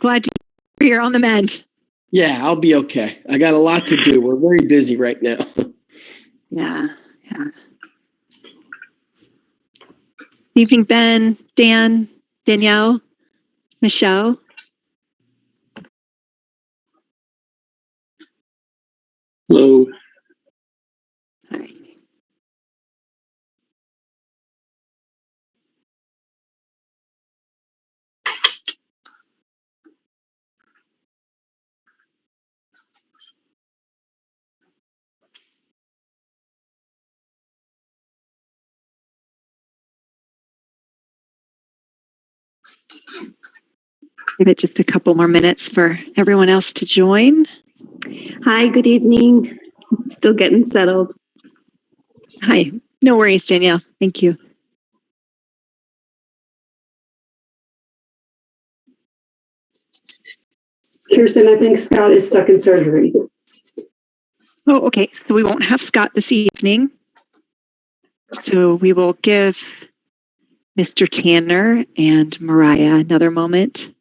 glad you're on the mend. Yeah, I'll be okay. I got a lot to do. We're very busy right now. Yeah. Evening, Ben, Dan, Danielle, Michelle. Hello. Hi. Give it just a couple more minutes for everyone else to join. Hi, good evening. Still getting settled. Hi. No worries, Danielle. Thank you. Kirsten, I think Scott is stuck in surgery. Oh, okay. So we won't have Scott this evening. So we will give Mr. Tanner and Mariah another moment.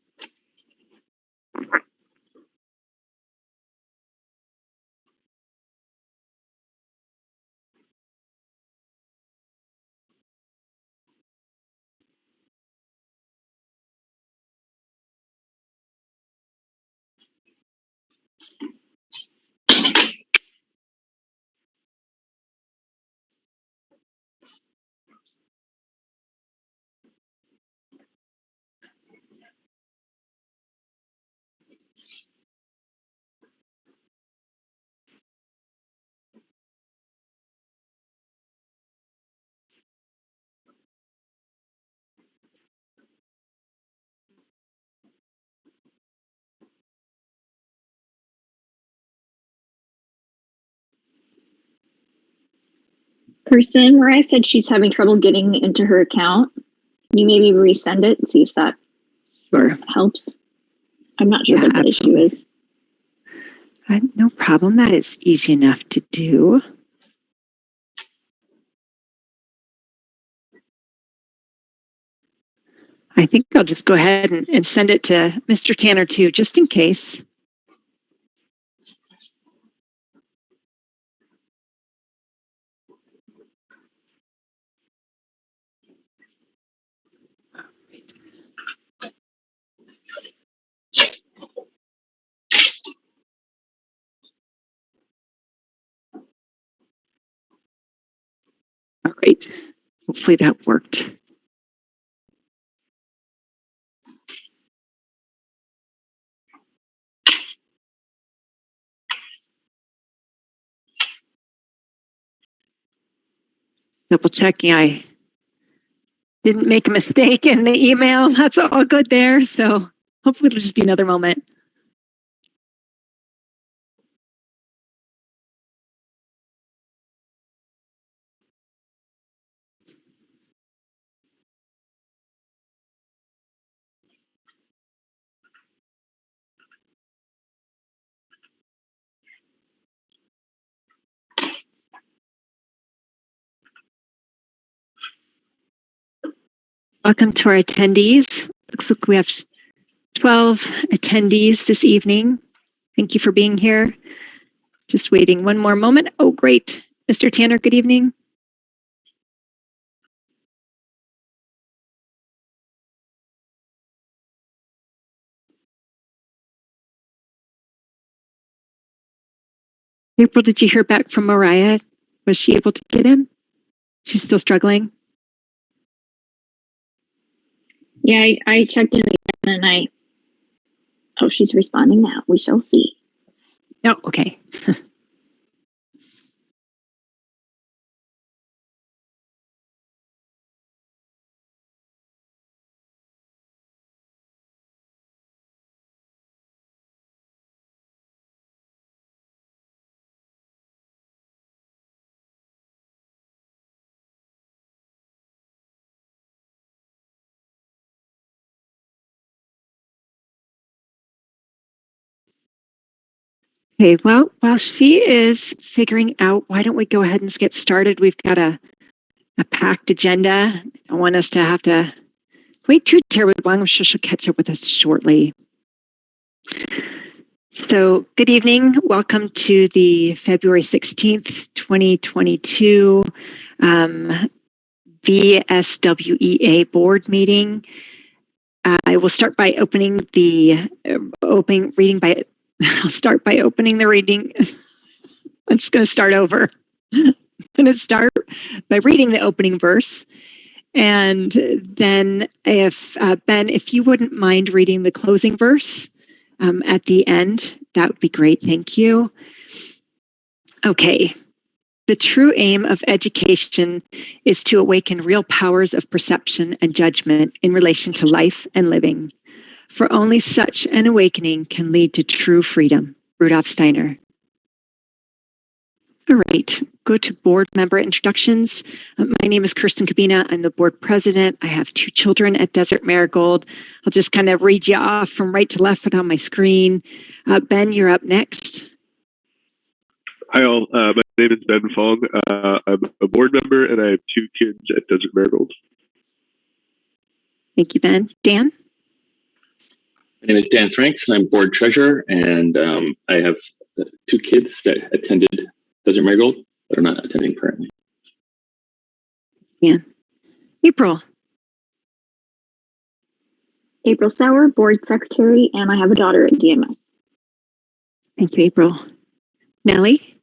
Kirsten, Mariah said she's having trouble getting into her account. Can you maybe resend it and see if that helps? I'm not sure what the issue is. No problem. That is easy enough to do. I think I'll just go ahead and send it to Mr. Tanner too, just in case. All right. Hopefully that worked. Double checking I didn't make a mistake in the email. That's all good there. So hopefully it'll just be another moment. Welcome to our attendees. Looks like we have 12 attendees this evening. Thank you for being here. Just waiting one more moment. Oh, great. Mr. Tanner, good evening. April, did you hear back from Mariah? Was she able to get in? She's still struggling? Yeah, I checked in again and oh, she's responding now. We shall see. Oh, okay. Okay, well, while she is figuring out, why don't we go ahead and get started? We've got a packed agenda. I don't want us to have to wait too terribly long. I'm sure she'll catch up with us shortly. So, good evening. Welcome to the February 16th, 2022 VSWEA board meeting. I will start by opening the I'll start by opening the reading. I'm just going to start over. I'm going to start by reading the opening verse. And then if Ben, if you wouldn't mind reading the closing verse at the end, that would be great. Thank you. Okay. The true aim of education is to awaken real powers of perception and judgment in relation to life and living. For only such an awakening can lead to true freedom. Rudolf Steiner. All right, go to board member introductions. My name is Kirsten Cabina. I'm the board president. I have 2 children at Desert Marigold. I'll just kind of read you off from right to left on my screen. Ben, you're up next. Hi all, my name is Ben Fong. I'm a board member and I have 2 kids at Desert Marigold. Thank you, Ben. Dan? My name is Dan Franks. I'm board treasurer, and I have 2 kids that attended Desert Marigold but are not attending currently. Yeah. April? April Sauer, board secretary, and I have a daughter at DMS. Thank you, April. Nellie?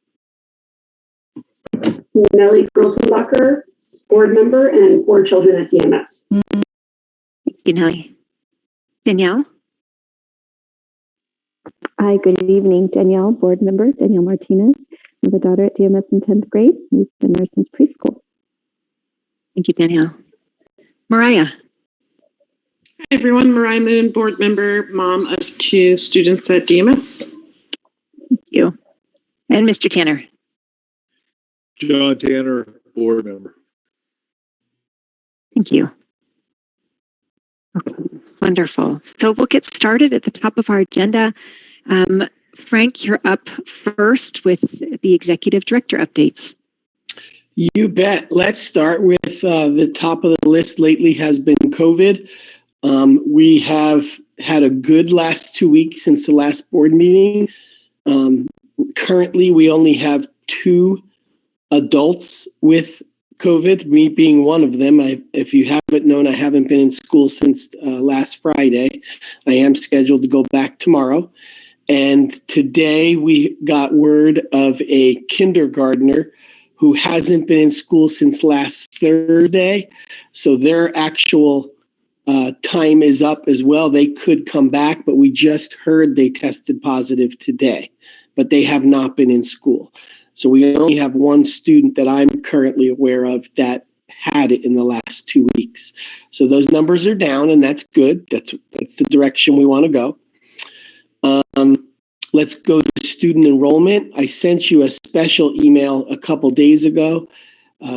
Nellie Grossenbacher, board member and 4 children at DMS. Thank you, Nellie. Danielle? Hi, good evening. Danielle, board member, Danielle Martinez. I have a daughter at DMS in 10th grade. We've been there since preschool. Thank you, Danielle. Mariah? Hi, everyone. Mariah Moon, board member, mom of 2 students at DMS. Thank you. And Mr. Tanner? John Tanner, board member. Thank you. Okay, wonderful. So we'll get started at the top of our agenda. Frank, you're up first with the executive director updates. You bet. Let's start with the top of the list lately has been COVID. We have had a good last 2 weeks since the last board meeting. Currently, we only have 2 adults with COVID, me being one of them. If you haven't known, I haven't been in school since last Friday. I am scheduled to go back tomorrow. And today we got word of a kindergartner who hasn't been in school since last Thursday. So their actual time is up as well. They could come back, but we just heard they tested positive today, but they have not been in school. So we only have 1 student that I'm currently aware of that had it in the last 2 weeks. So those numbers are down, and that's good. That's the direction we want to go. Let's go to student enrollment. I sent you a special email a couple days ago.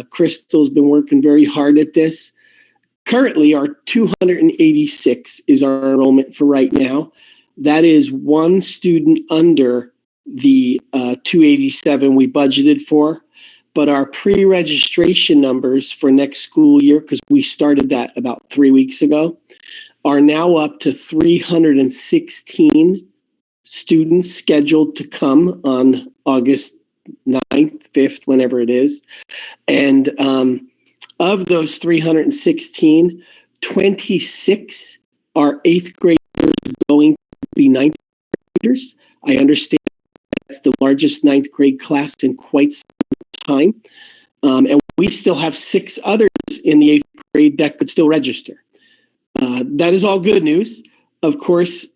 Crystal's been working very hard at this. Currently, our 286 is our enrollment for right now. That is 1 student under the 287 we budgeted for. But our pre-registration numbers for next school year, because we started that about 3 weeks ago, are now up to 316 students scheduled to come on August 9th, 5th, whenever it is. And of those 316, 26 are 8th graders going to be 9th graders. I understand that's the largest 9th grade class in quite some time. And we still have 6 others in the 8th grade that could still register. That is all good news. Of course,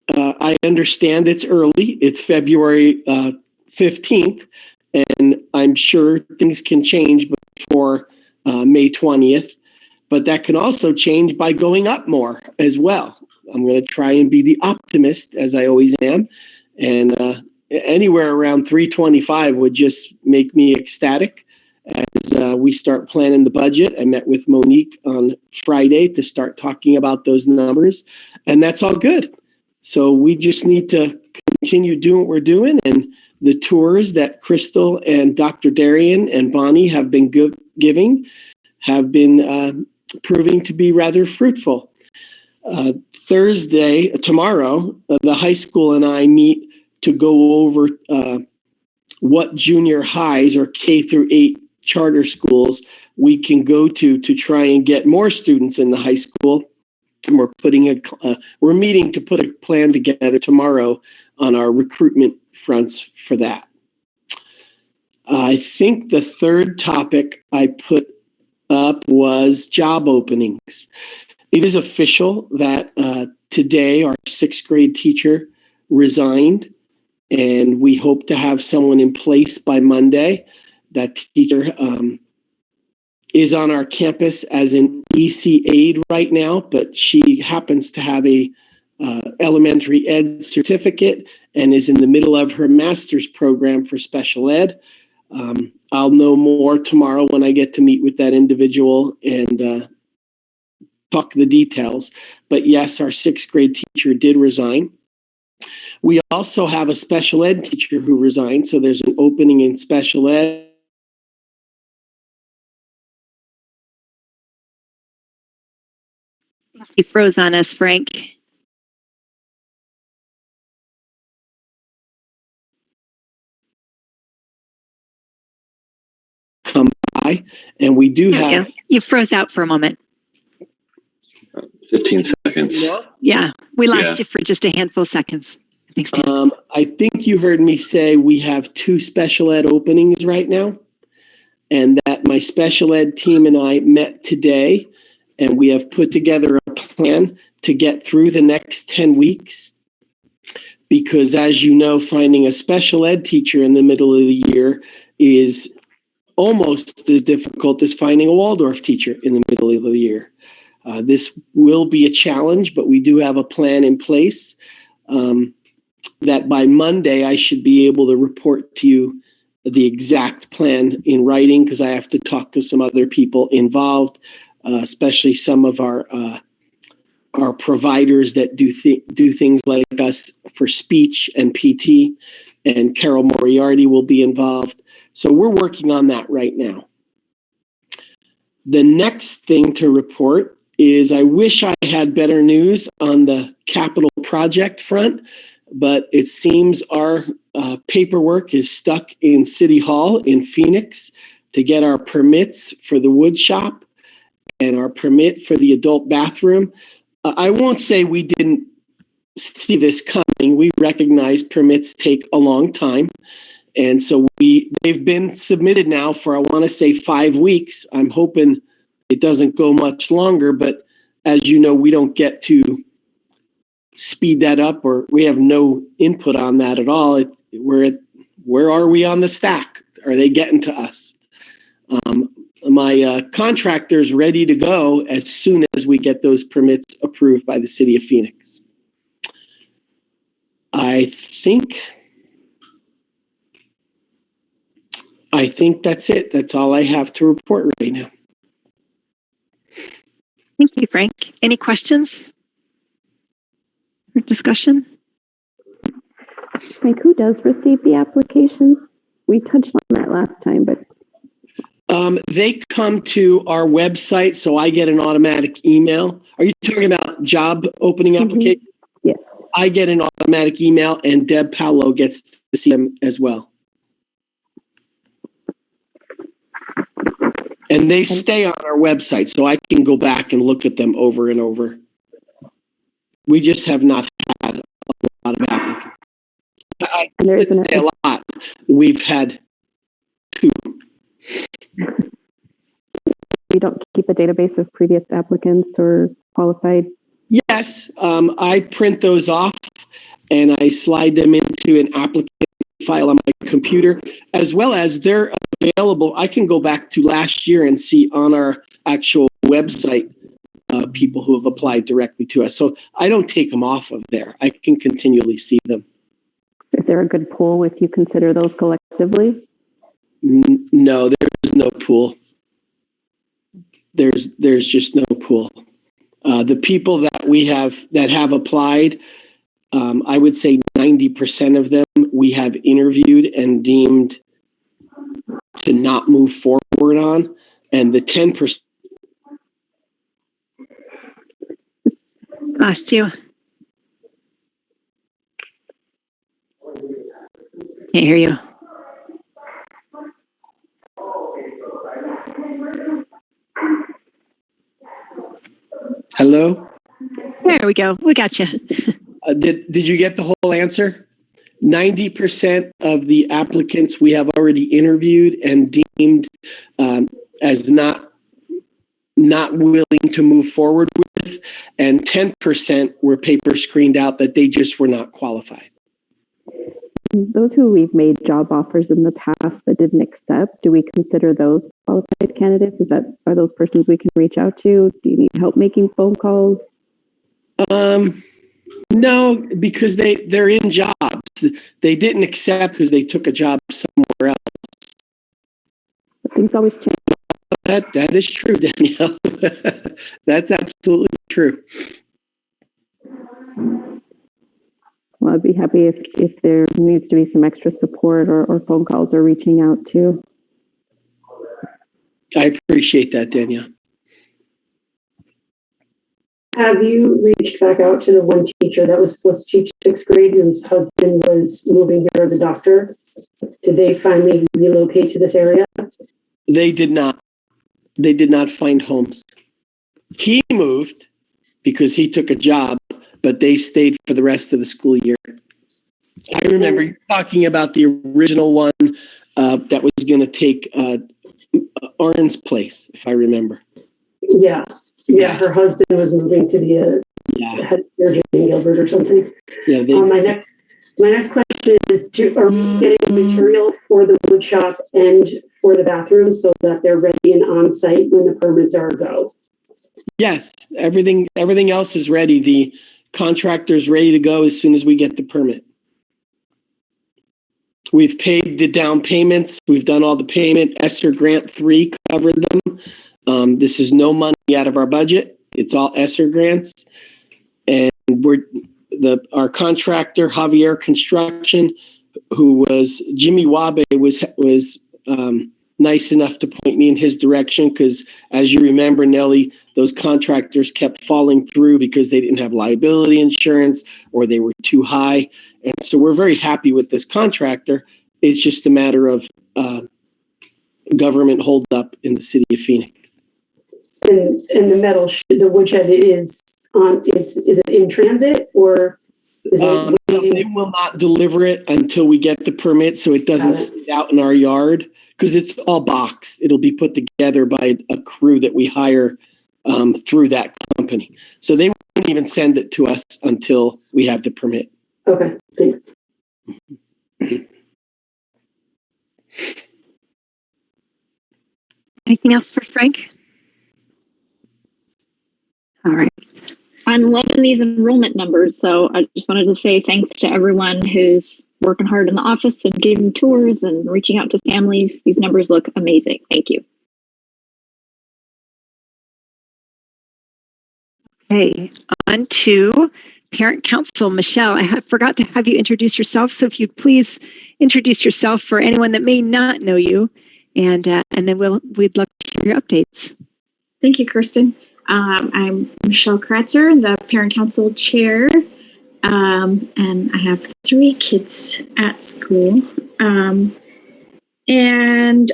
I understand it's early. It's February 15th, and I'm sure things can change before May 20th, but that can also change by going up more as well. I'm going to try and be the optimist, as I always am, and anywhere around 325 would just make me ecstatic as we start planning the budget. I met with Monique on Friday to start talking about those numbers, and that's all good. So we just need to continue doing what we're doing, and the tours that Crystal and Dr. Darian and Bonnie have been giving have been proving to be rather fruitful. Tomorrow, the high school and I meet to go over what junior highs or K through 8 charter schools we can go to try and get more students in the high school. And we're meeting to put a plan together tomorrow on our recruitment fronts for that. I think the third topic I put up was job openings. It is official that today our 6th grade teacher resigned, and we hope to have someone in place by Monday. That teacher is on our campus as an EC aide right now, but she happens to have a elementary ed certificate and is in the middle of her master's program for special ed. I'll know more tomorrow when I get to meet with that individual and talk the details. But yes, our 6th grade teacher did resign. We also have a special ed teacher who resigned, so there's an opening in special ed. You froze on us, Frank. Come by, and we do have. You froze out for a moment. 15 seconds. Yeah, we lost you for just a handful of seconds. Thanks, Dan. I think you heard me say we have 2 special ed openings right now, and that my special ed team and I met today, and we have put together a plan to get through the next 10 weeks. Because as you know, finding a special ed teacher in the middle of the year is almost as difficult as finding a Waldorf teacher in the middle of the year. This will be a challenge, but we do have a plan in place that by Monday I should be able to report to you the exact plan in writing, because I have to talk to some other people involved, especially some of our providers that do things like us for speech and PT, and Carol Moriarty will be involved. So we're working on that right now. The next thing to report is I wish I had better news on the capital project front, but it seems our paperwork is stuck in City Hall in Phoenix to get our permits for the wood shop and our permit for the adult bathroom. I won't say we didn't see this coming. We recognize permits take a long time. And so they've been submitted now for, I want to say, 5 weeks. I'm hoping it doesn't go much longer, but as you know, we don't get to speed that up, or we have no input on that at all. Where are we on the stack? Are they getting to us? My contractor's ready to go as soon as we get those permits approved by the city of Phoenix. I think that's it. That's all I have to report right now. Thank you, Frank. Any questions or discussion? Frank, who does receive the applications? We touched on that last time, but they come to our website, so I get an automatic email. Are you talking about job opening application? Yes. I get an automatic email, and Deb Paolo gets to see them as well. And they stay on our website, so I can go back and look at them over and over. We just have not had a lot of applicants. I could say a lot. We've had 2. We don't keep a database of previous applicants or qualified. Yes, I print those off and I slide them into an applicant file on my computer, as well as they're available. I can go back to last year and see on our actual website people who have applied directly to us. So I don't take them off of there. I can continually see them. Is there a good pool if you consider those collectively? No, there's no pool. There's just no pool. The people that we have that have applied, I would say 90% of them we have interviewed and deemed to not move forward on, and the 10%. Lost you. Can't hear you. Hello? There we go. We got you. Did you get the whole answer? 90% of the applicants we have already interviewed and deemed as not willing to move forward with, and 10% were paper screened out that they just were not qualified. Those who we've made job offers in the past that didn't accept, do we consider those qualified candidates? Are those persons we can reach out to? Do you need help making phone calls? No, because they're in jobs. They didn't accept because they took a job somewhere else. But things always change. That is true, Danielle. That's absolutely true. Well, I'd be happy if there needs to be some extra support or phone calls or reaching out too. I appreciate that, Danielle. Have you reached back out to the one teacher that was supposed to teach 6th grade whose husband was moving here as a doctor? Did they finally relocate to this area? They did not. They did not find homes. He moved because he took a job, but they stayed for the rest of the school year. I remember you talking about the original one that was going to take Oren's place, if I remember. Yeah. Her husband was moving to the head surgeon in Gilbert or something. Yeah. My next question is: are we getting material for the wood shop and for the bathroom so that they're ready and on site when the permits are a go? Yes, everything else is ready. The contractor's ready to go as soon as we get the permit. We've paid the down payments. We've done all the payment. ESSER Grant 3 covered them. This is no money out of our budget. It's all ESSER grants. And our contractor, Javier Construction, who was Jimmy Wabe, was nice enough to point me in his direction because, as you remember, Nellie, those contractors kept falling through because they didn't have liability insurance or they were too high. And so we're very happy with this contractor. It's just a matter of government holdup in the city of Phoenix. And the metal, the woodshed is it in transit or is it? They will not deliver it until we get the permit, so it doesn't sit out in our yard because it's all boxed. It'll be put together by a crew that we hire through that company. So they won't even send it to us until we have the permit. Okay, thanks. Anything else for Frank? All right. I'm loving these enrollment numbers, so I just wanted to say thanks to everyone who's working hard in the office and giving tours and reaching out to families. These numbers look amazing. Thank you. Okay, on to Parent Council. Michelle, I forgot to have you introduce yourself, so if you'd please introduce yourself for anyone that may not know you, and then we'd love to hear your updates. Thank you, Kirsten. I'm Michelle Kratzer, the Parent Council Chair, and I have 3 kids at school. And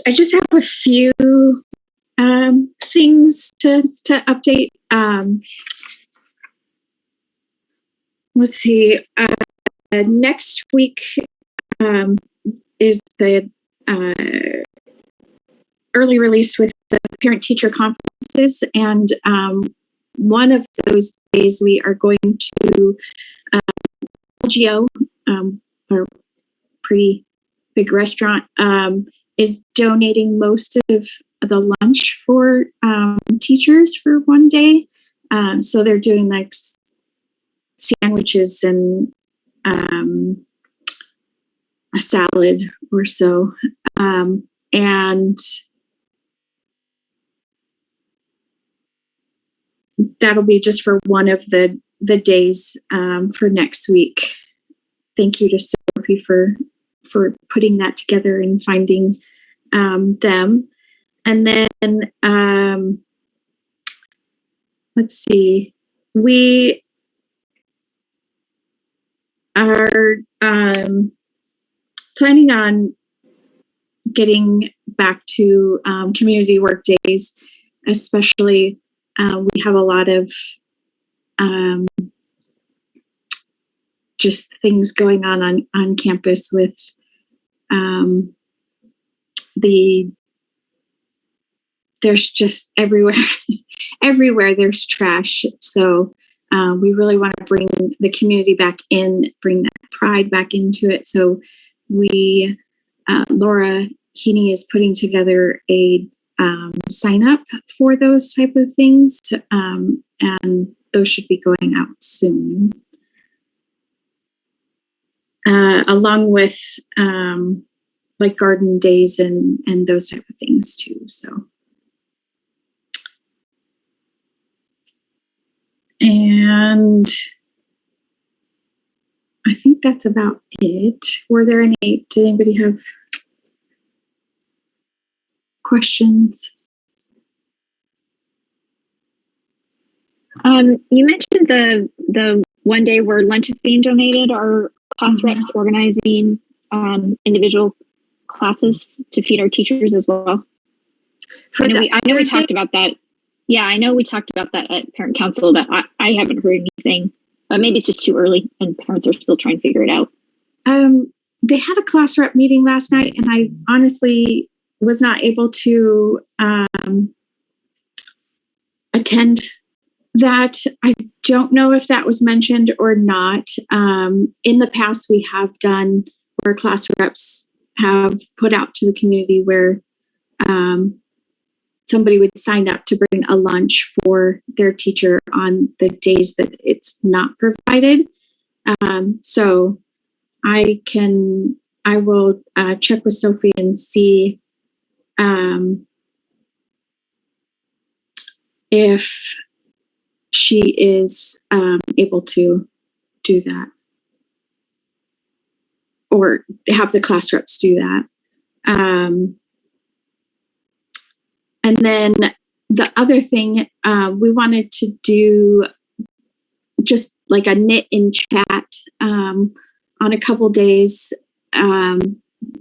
I just have a few things to update. Let's see. Next week is the early release with the parent-teacher conferences, and one of those days we are going to LGO, a pretty big restaurant, is donating most of the lunch for teachers for one day. So they're doing like sandwiches and a salad or so. And that'll be just for one of the days for next week. Thank you to Sophie for putting that together and finding them. And then let's see, we are planning on getting back to community work days, especially we have a lot of just things going on campus with there's just everywhere there's trash. So we really want to bring the community back in, bring that pride back into it. So we, Laura Heaney is putting together a sign up for those type of things. And those should be going out soon. Along with like garden days and those type of things too. So. And I think that's about it. Did anybody have questions? You mentioned the one day where lunch is being donated. Are class reps organizing individual classes to feed our teachers as well? I know we talked about that. Yeah, I know we talked about that at parent council, but I haven't heard anything. But maybe it's just too early and parents are still trying to figure it out. They had a class rep meeting last night, and I honestly was not able to attend that. I don't know if that was mentioned or not. In the past, we have done where class reps have put out to the community where somebody would sign up to bring a lunch for their teacher on the days that it's not provided. So I will check with Sophie and see if she is able to do that or have the class reps do that. And then the other thing, we wanted to do just like a knit in chat on a couple days,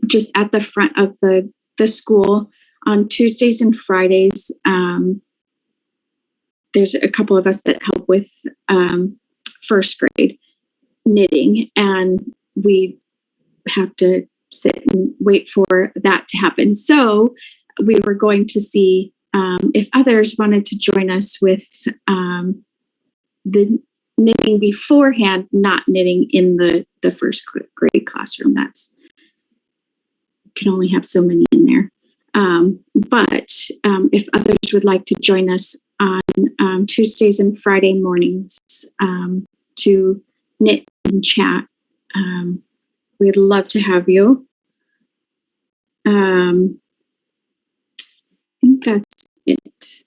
just at the front of the school on Tuesdays and Fridays. There's a couple of us that help with first grade knitting, and we have to sit and wait for that to happen. So we were going to see if others wanted to join us with the knitting beforehand, not knitting in the first grade classroom. That's can only have so many in there. But if others would like to join us on Tuesdays and Friday mornings to knit and chat, we'd love to have you. I think that's it.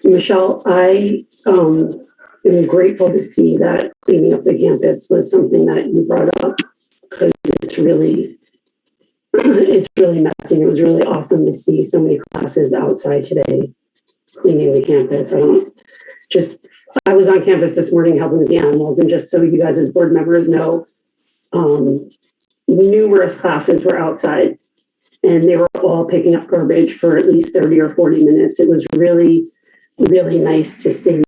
Michelle, I am grateful to see that cleaning up the campus was something that you brought up, because it's really messy. It was really awesome to see so many classes outside today cleaning the campus. I was on campus this morning helping with the animals, and just so you guys as board members know, numerous classes were outside and they were all picking up garbage for at least 30 or 40 minutes. It was really, really nice to see.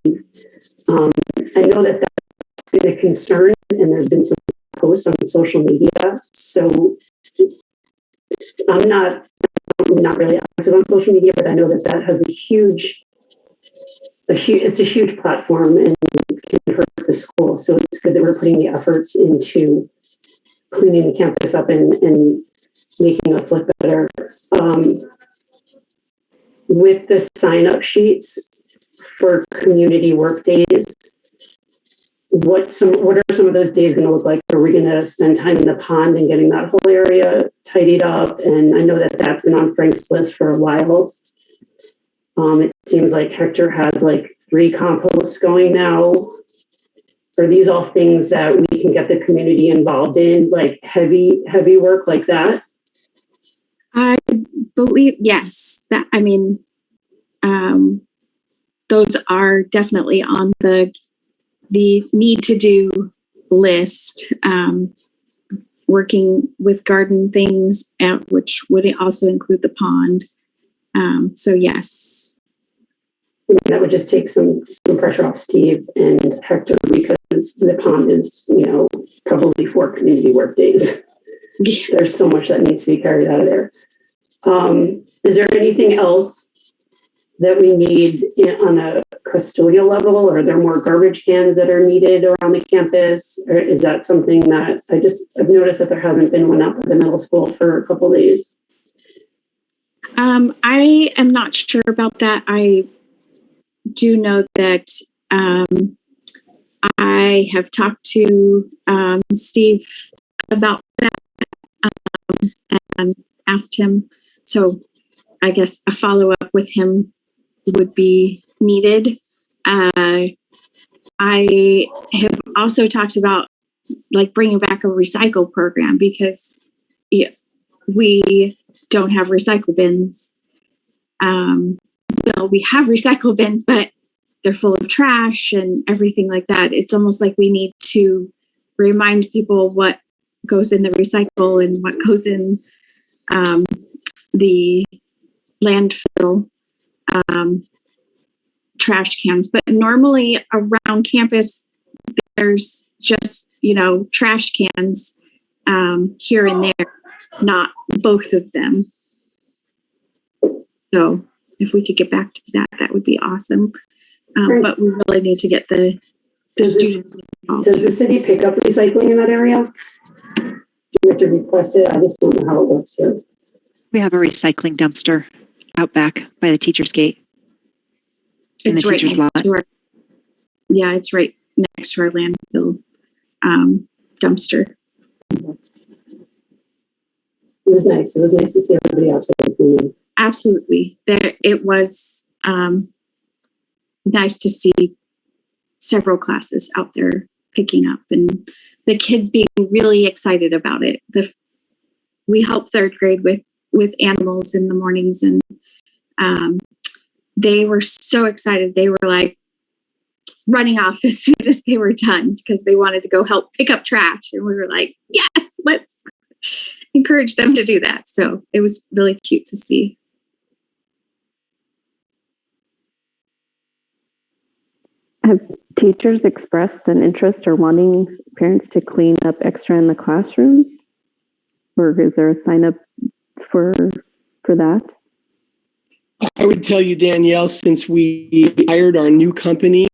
I know that that's been a concern, and there's been some posts on social media. So I'm not really active on social media, but I know that has it's a huge platform and can hurt the school. So it's good that we're putting the efforts into cleaning the campus up and making us look better. With the sign-up sheets for community work days, what are some of those days going to look like? Are we going to spend time in the pond and getting that whole area tidied up? And I know that that's been on Frank's list for a while. It seems like Hector has like 3 composts going now. Are these all things that we can get the community involved in, like heavy work like that? I believe, yes. Those are definitely on the need to do list, working with garden things, which would also include the pond. So yes. That would just take some pressure off Steve and Hector, because the pond is, probably 4 community work days. There's so much that needs to be carried out of there. Is there anything else that we need on a custodial level? Or are there more garbage cans that are needed around the campus? Or is that something that I've noticed that there hasn't been one up at the middle school for a couple of days? I am not sure about that. I do know that I have talked to Steve about that and asked him. So I guess a follow-up with him would be needed. I have also talked about like bringing back a recycle program, because we don't have recycle bins. Well, we have recycle bins, but they're full of trash and everything like that. It's almost like we need to remind people what goes in the recycle and what goes in the landfill trash cans. But normally around campus, there's just, trash cans here and there, not both of them. So if we could get back to that, that would be awesome. But we really need to get the students involved. Does the city pick up recycling in that area? Do we have to request it? I just don't know how it works here. We have a recycling dumpster out back by the teacher's gate. It's right next to our, it's right next to our landfill dumpster. It was nice. It was nice to see everybody out there. Absolutely. It was nice to see several classes out there picking up and the kids being really excited about it. We help third grade with animals in the mornings, and they were so excited. They were like running off as soon as they were done because they wanted to go help pick up trash. And we were like, yes, let's encourage them to do that. So it was really cute to see. Have teachers expressed an interest or wanting parents to clean up extra in the classrooms? Or is there a sign up for that? I would tell you, Danielle, since we hired our new company,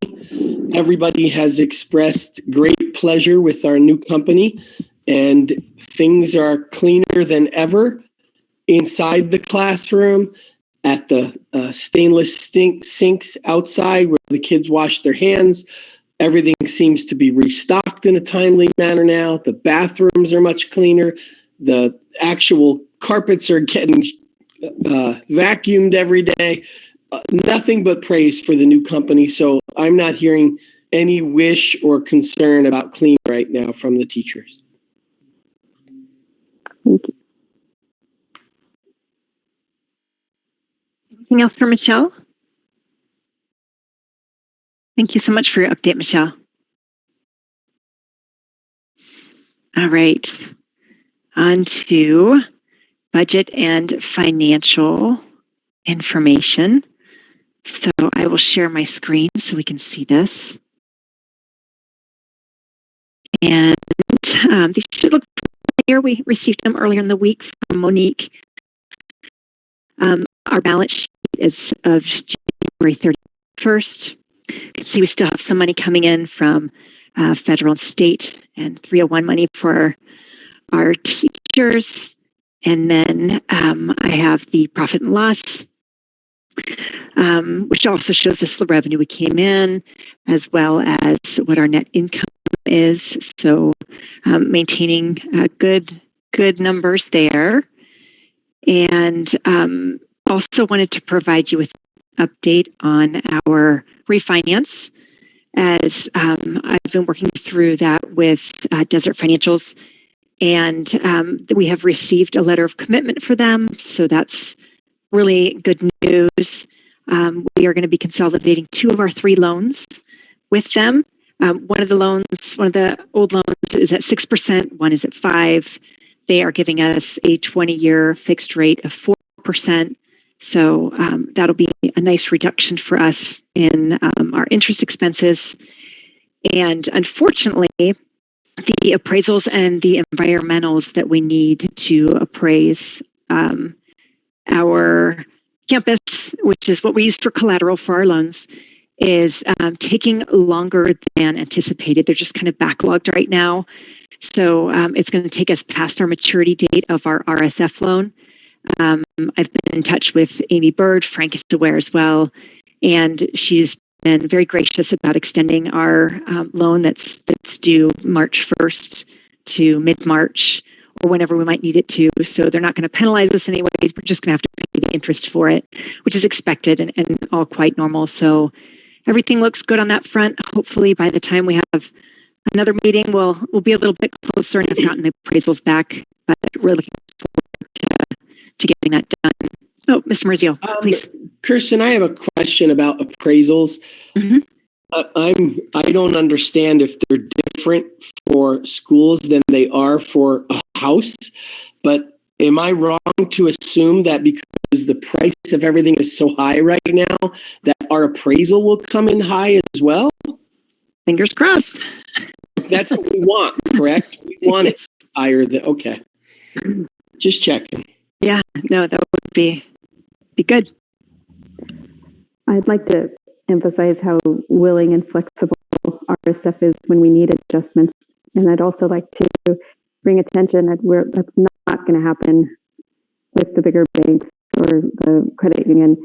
everybody has expressed great pleasure with our new company, and things are cleaner than ever inside the classroom, at the stainless sinks outside where the kids wash their hands. Everything seems to be restocked in a timely manner now. The bathrooms are much cleaner. The actual carpets are getting vacuumed every day. Nothing but praise for the new company. So I'm not hearing any wish or concern about clean right now from the teachers. Thank you. Anything else for Michelle? Thank you so much for your update, Michelle. All right. On to budget and financial information. So I will share my screen so we can see this. And these should look familiar. We received them earlier in the week from Monique. Our balance sheet is of January 31st. You can see we still have some money coming in from federal and state and 301 money for our teachers. And then I have the profit and loss, which also shows us the revenue we came in, as well as what our net income is. So maintaining good numbers there. And also wanted to provide you with an update on our refinance, as I've been working through that with Desert Financials, and we have received a letter of commitment for them. So that's really good news. We are going to be consolidating 2 of our 3 loans with them. One of the old loans is at 6%, one is at 5%. They are giving us a 20-year fixed rate of 4%. So that'll be a nice reduction for us in our interest expenses. And unfortunately, the appraisals and the environmentals that we need to appraise our campus, which is what we use for collateral for our loans, is taking longer than anticipated. They're just kind of backlogged right now. So it's going to take us past our maturity date of our RSF loan. I've been in touch with Amy Bird. Frank is aware as well. And she's been very gracious about extending our loan that's due March 1st to mid-March or whenever we might need it to. So they're not going to penalize us anyways. We're just going to have to pay the interest for it, which is expected and all quite normal. So everything looks good on that front. Hopefully by the time we have another meeting, we'll be a little bit closer and have gotten the appraisals back. But we're looking forward to getting that done. Oh, Mr. Marzio, please. Kirsten, I have a question about appraisals. Mm-hmm. I don't understand if they're different for schools than they are for a house, but am I wrong to assume that because the price of everything is so high right now, that our appraisal will come in high as well? Fingers crossed. That's what we want, correct? We want it higher than, okay. Just checking. Yeah, no, that would be good. I'd like to emphasize how willing and flexible RSF is when we need adjustments. And I'd also like to bring attention that that's not going to happen with the bigger banks or the credit union.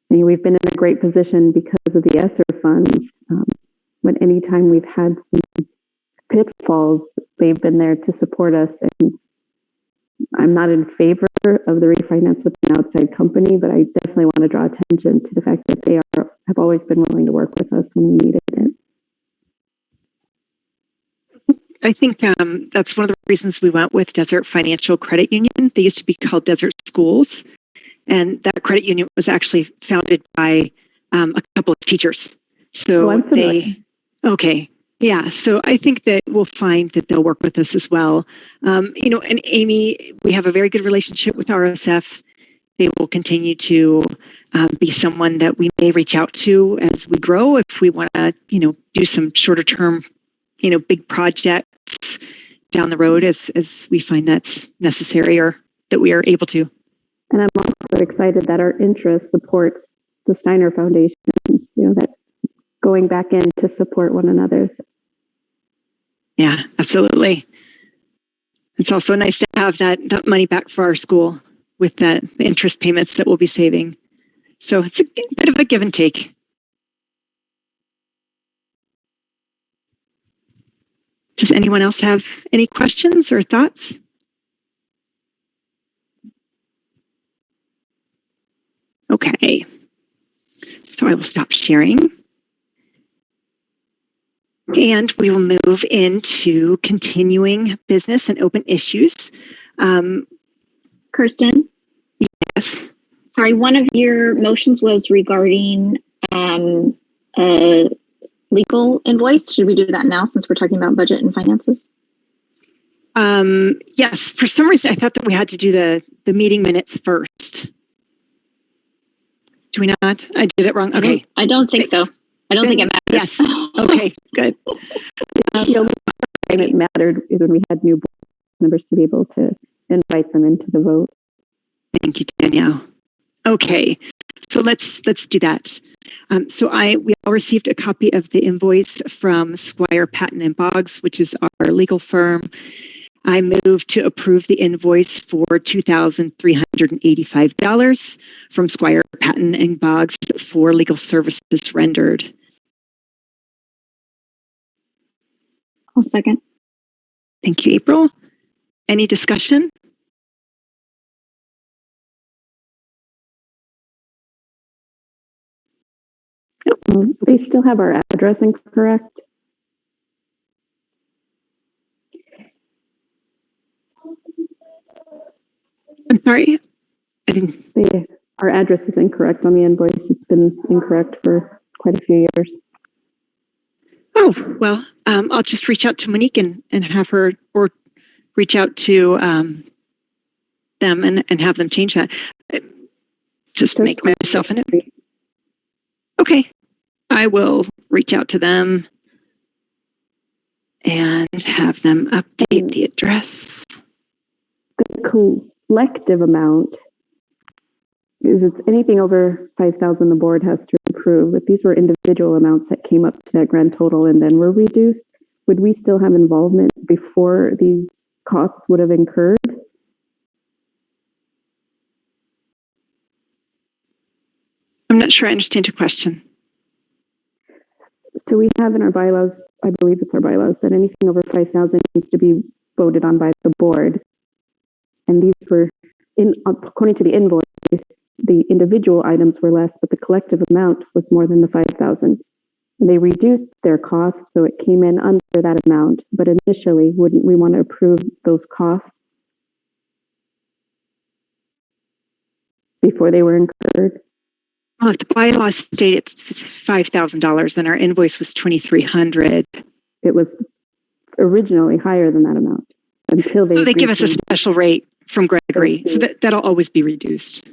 I mean, we've been in a great position because of the ESSER funds. But anytime we've had some pitfalls, they've been there to support us. And I'm not in favor of the refinance with an outside company, but I definitely want to draw attention to the fact that they have always been willing to work with us when we needed it. I think that's one of the reasons we went with Desert Financial Credit Union. They used to be called Desert Schools. And that credit union was actually founded by a couple of teachers. So okay. Yeah, so I think that we'll find that they'll work with us as well. And Amy, we have a very good relationship with RSF. They will continue to be someone that we may reach out to as we grow if we want to, do some shorter term, big projects down the road as we find that's necessary or that we are able to. And I'm also excited that our interest supports the Steiner Foundation, that going back in to support one another. Yeah, absolutely. It's also nice to have that money back for our school with the interest payments that we'll be saving. So it's a bit of a give and take. Does anyone else have any questions or thoughts? Okay, so I will stop sharing. And we will move into continuing business and open issues. Kirsten? Yes. Sorry, one of your motions was regarding a legal invoice. Should we do that now since we're talking about budget and finances? Yes, for some reason I thought that we had to do the meeting minutes first. Do we not? I did it wrong. Okay. I don't think so. I don't think it matters. Yes. Okay, good. The only time it mattered is when we had new board members to be able to invite them into the vote. Thank you, Danielle. Okay, so let's do that. We all received a copy of the invoice from Squire Patton and Boggs, which is our legal firm. I move to approve the invoice for $2,385 from Squire Patton and Boggs for legal services rendered. I'll second. Thank you, April. Any discussion? They still have our address incorrect. I'm sorry? I didn't. Our address is incorrect on the invoice. It's been incorrect for quite a few years. Oh, well, I'll just reach out to Monique and have her, or reach out to them and have them change that. Just make myself a note. Okay. I will reach out to them and have them update the address. The collective amount is it's anything over 5,000 the board has to approve. If these were individual amounts that came up to that grand total and then were reduced, would we still have involvement before these costs would have incurred? I'm not sure I understand your question. So we have in our bylaws, I believe it's our bylaws, that anything over 5,000 needs to be voted on by the board. And these were, according to the invoice, the individual items were less, but the collective amount was more than the 5,000. And they reduced their cost, so it came in under that amount. But initially, wouldn't we want to approve those costs before they were incurred? Well, if the bylaws state it's $5,000, then our invoice was $2,300. It was originally higher than that amount until they. So they give us a special rate from Gregory, so that'll always be reduced.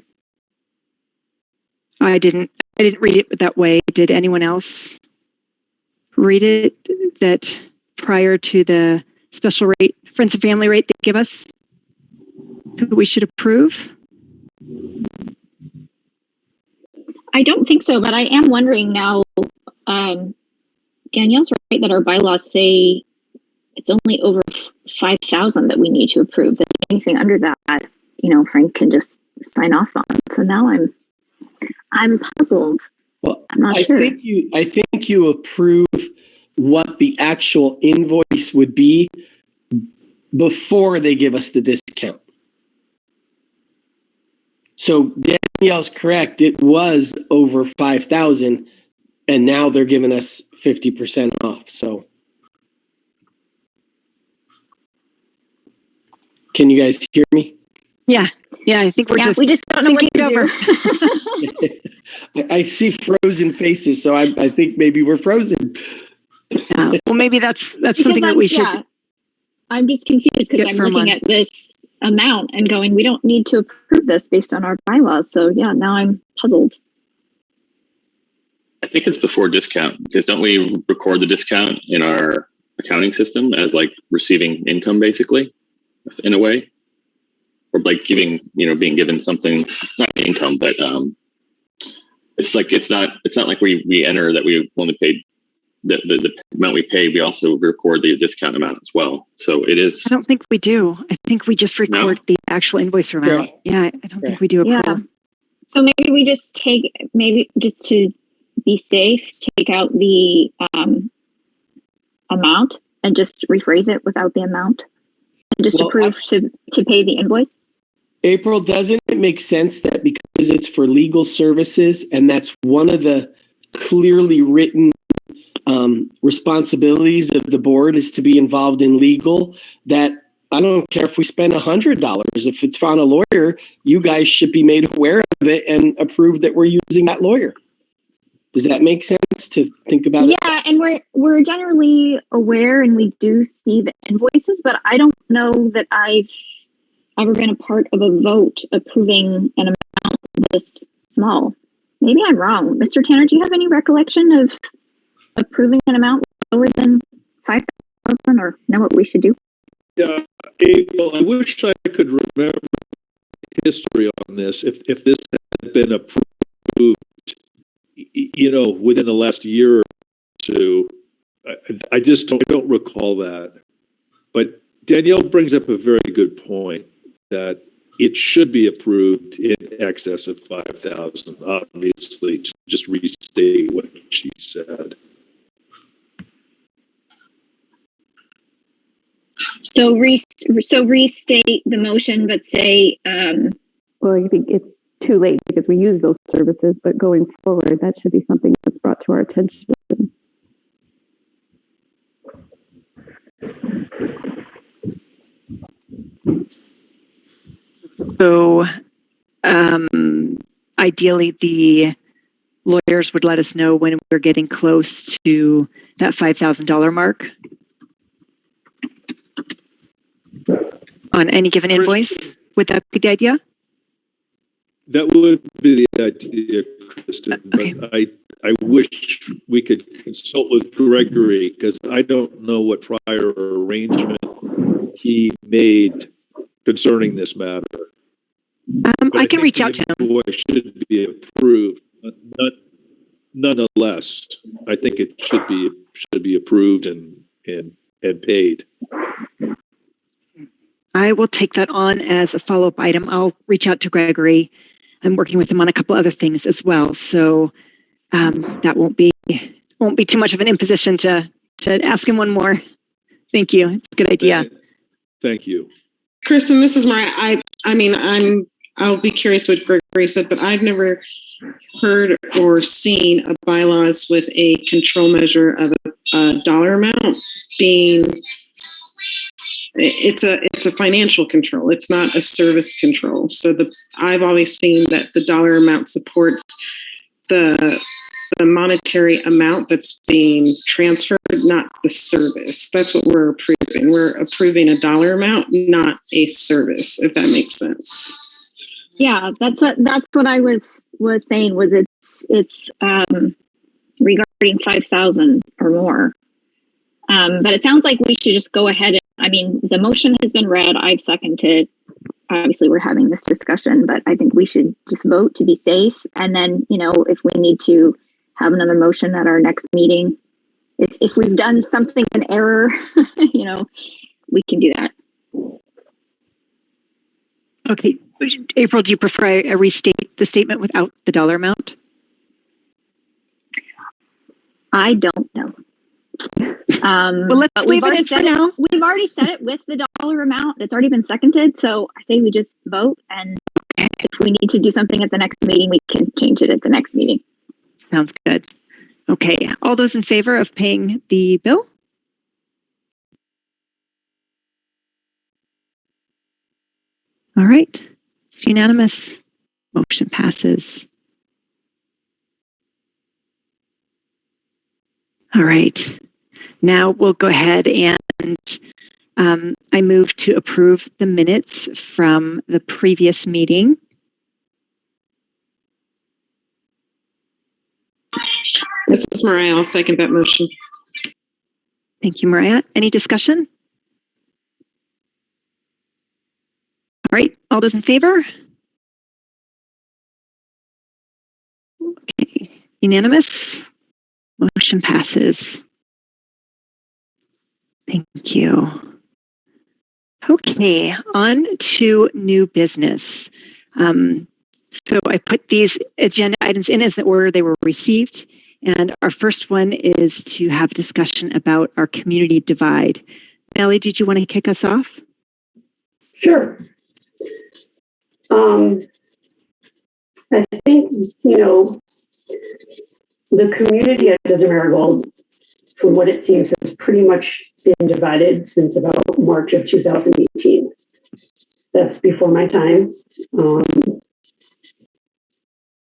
I didn't read it that way. Did anyone else read it that prior to the special rate, friends and family rate they give us, that we should approve? I don't think so, but I am wondering now, Danielle's right that our bylaws say it's only over 5,000 that we need to approve. That anything under that, Frank can just sign off on. So now I'm puzzled. Well, I'm not sure. I think you approve what the actual invoice would be before they give us the discount. So Danielle's correct. It was over 5,000 and now they're giving us 50% off. So can you guys hear me? Yeah, I think we just don't know what to do. I see frozen faces, so I think maybe we're frozen. Yeah. Well, maybe that's something that we should. Yeah. I'm just confused because I'm looking at this amount and going, we don't need to approve this based on our bylaws. So yeah, now I'm puzzled. I think it's before discount, because don't we record the discount in our accounting system as like receiving income, basically, in a way, or like giving, being given something, not income, but it's like it's not like we enter that we only paid the amount we pay. We also record the discount amount as well. So it is. I don't think we do. I think we just record the actual invoice amount. Yeah, I don't think we do accrual. Yeah. So maybe we just just to be safe, take out the amount and just rephrase it without the amount, and just approve to pay the invoice. April, doesn't it make sense that because it's for legal services and that's one of the clearly written responsibilities of the board is to be involved in legal, that I don't care if we spend $100. If it's on a lawyer, you guys should be made aware of it and approve that we're using that lawyer. Does that make sense to think about it? Yeah, and we're generally aware and we do see the invoices, but I don't know that I've ever been a part of a vote approving an amount this small. Maybe I'm wrong. Mr. Tanner, do you have any recollection of approving an amount lower than 5,000 or know what we should do? Yeah, April, I wish I could remember history on this. If this had been approved, within the last year or two, I just don't recall that. But Danielle brings up a very good point that it should be approved in excess of 5,000, obviously, to just restate what she said. So restate the motion, but say. Well, I think it's too late because we use those services, but going forward, that should be something that's brought to our attention. So, ideally, the lawyers would let us know when we're getting close to that $5,000 mark on any given invoice. Would that be the idea? That would be the idea, Kristen, Okay. but I wish we could consult with Gregory because I don't know what prior arrangement he made concerning this matter. But I can think reach the out to him. invoice should be approved. Nonetheless, I think it should be approved and paid. I will take that on as a follow-up item. I'll reach out to Gregory. I'm working with him on a couple other things as well, so that won't be too much of an imposition to ask him one more. Thank you. It's a good idea. Thank you. Kristen, this is Mariah. I'll be curious what Gregory said, but I've never heard or seen a bylaws with a control measure of a dollar amount being. It's a financial control. It's not a service control. So I've always seen that the dollar amount supports the monetary amount that's being transferred, not the service. That's what we're approving. We're approving a dollar amount, not a service, if that makes sense. Yeah, that's what I was saying. Was it's regarding 5,000 or more. But it sounds like we should just go ahead and, I mean, the motion has been read. I've seconded. Obviously, we're having this discussion, but I think we should just vote to be safe. And then, if we need to have another motion at our next meeting, if we've done something in error, we can do that. Okay. April, do you prefer I restate the statement without the dollar amount? I don't know. Well, let's leave it in for now. We've already said it with the dollar amount. It's already been seconded. So I say we just vote. And if we need to do something at the next meeting, we can change it at the next meeting. Sounds good. Okay. All those in favor of paying the bill? All right. It's unanimous. Motion passes. All right. Now we'll go ahead and I move to approve the minutes from the previous meeting. This is Mariah. I'll second that motion. Thank you, Mariah. Any discussion? All right. All those in favor? Okay. Unanimous. Motion passes. Thank you. Okay, on to new business. So I put these agenda items in as the order they were received. And our first one is to have a discussion about our community divide. Nellie, did you want to kick us off? Sure. I think, the community at Desert Marigold, from what it seems, has pretty much been divided since about March of 2018. That's before my time. And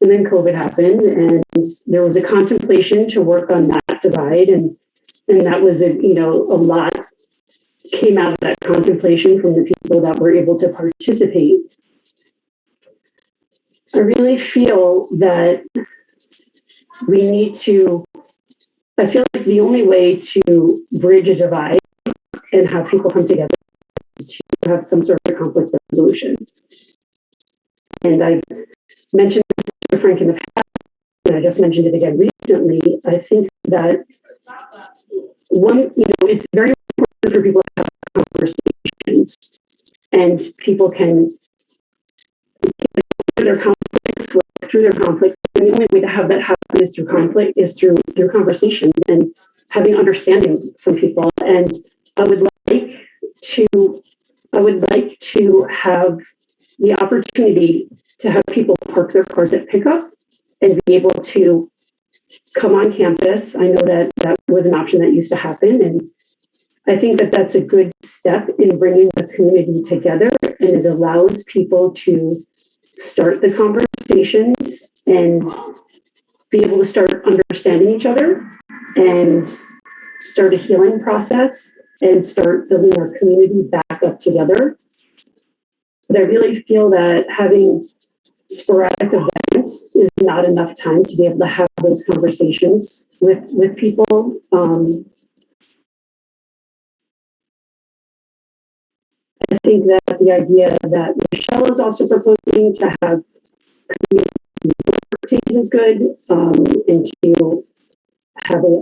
then COVID happened, and there was a contemplation to work on that divide, and that was a lot came out of that contemplation from the people that were able to participate. I really feel that we need to, I feel like the only way to bridge a divide and have people come together is to have some sort of conflict resolution. And I mentioned this to Frank in the past, and I just mentioned it again recently. I think that it's very important for people to have conversations, and people can their conflicts, work through their conflicts. And the only way to have that happen is through conflict, is through conversations and having understanding from people. And I would like to have the opportunity to have people park their cars at pickup and be able to come on campus. I know that was an option that used to happen, and I think that that's a good step in bringing the community together, and it allows people to start the conversations and be able to start understanding each other and start a healing process and start building our community back up together. But I really feel that having sporadic events is not enough time to be able to have those conversations with people. I think that the idea that Michelle is also proposing to have community work days is good, and to have a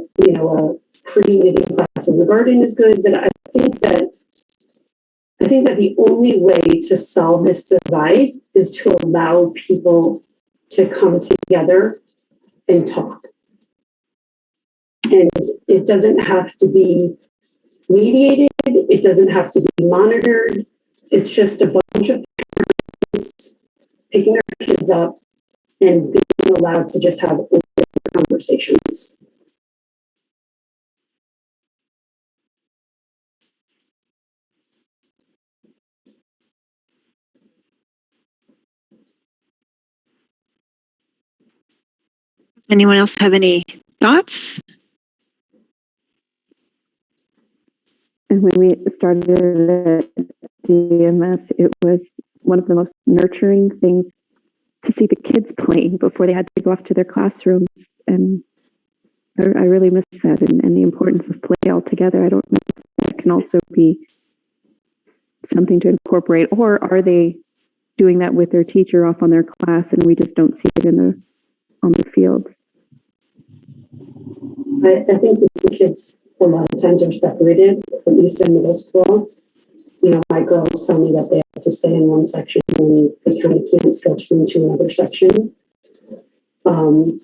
pre-knitting class in the garden is good. But I think that the only way to solve this divide is to allow people to come together and talk. And it doesn't have to be mediated. It doesn't have to be monitored. It's just a bunch of parents picking their kids up and being allowed to just have open conversations. Anyone else have any thoughts? And when we started at DMS, it was one of the most nurturing things to see the kids playing before they had to go off to their classrooms. And I really miss that, and the importance of play altogether. I don't know if that can also be something to incorporate, or are they doing that with their teacher off on their class and we just don't see it on the fields? I think the kids a lot of times are separated, at least in middle school. My girls tell me that they have to stay in one section and they kind of can't filter into another section. And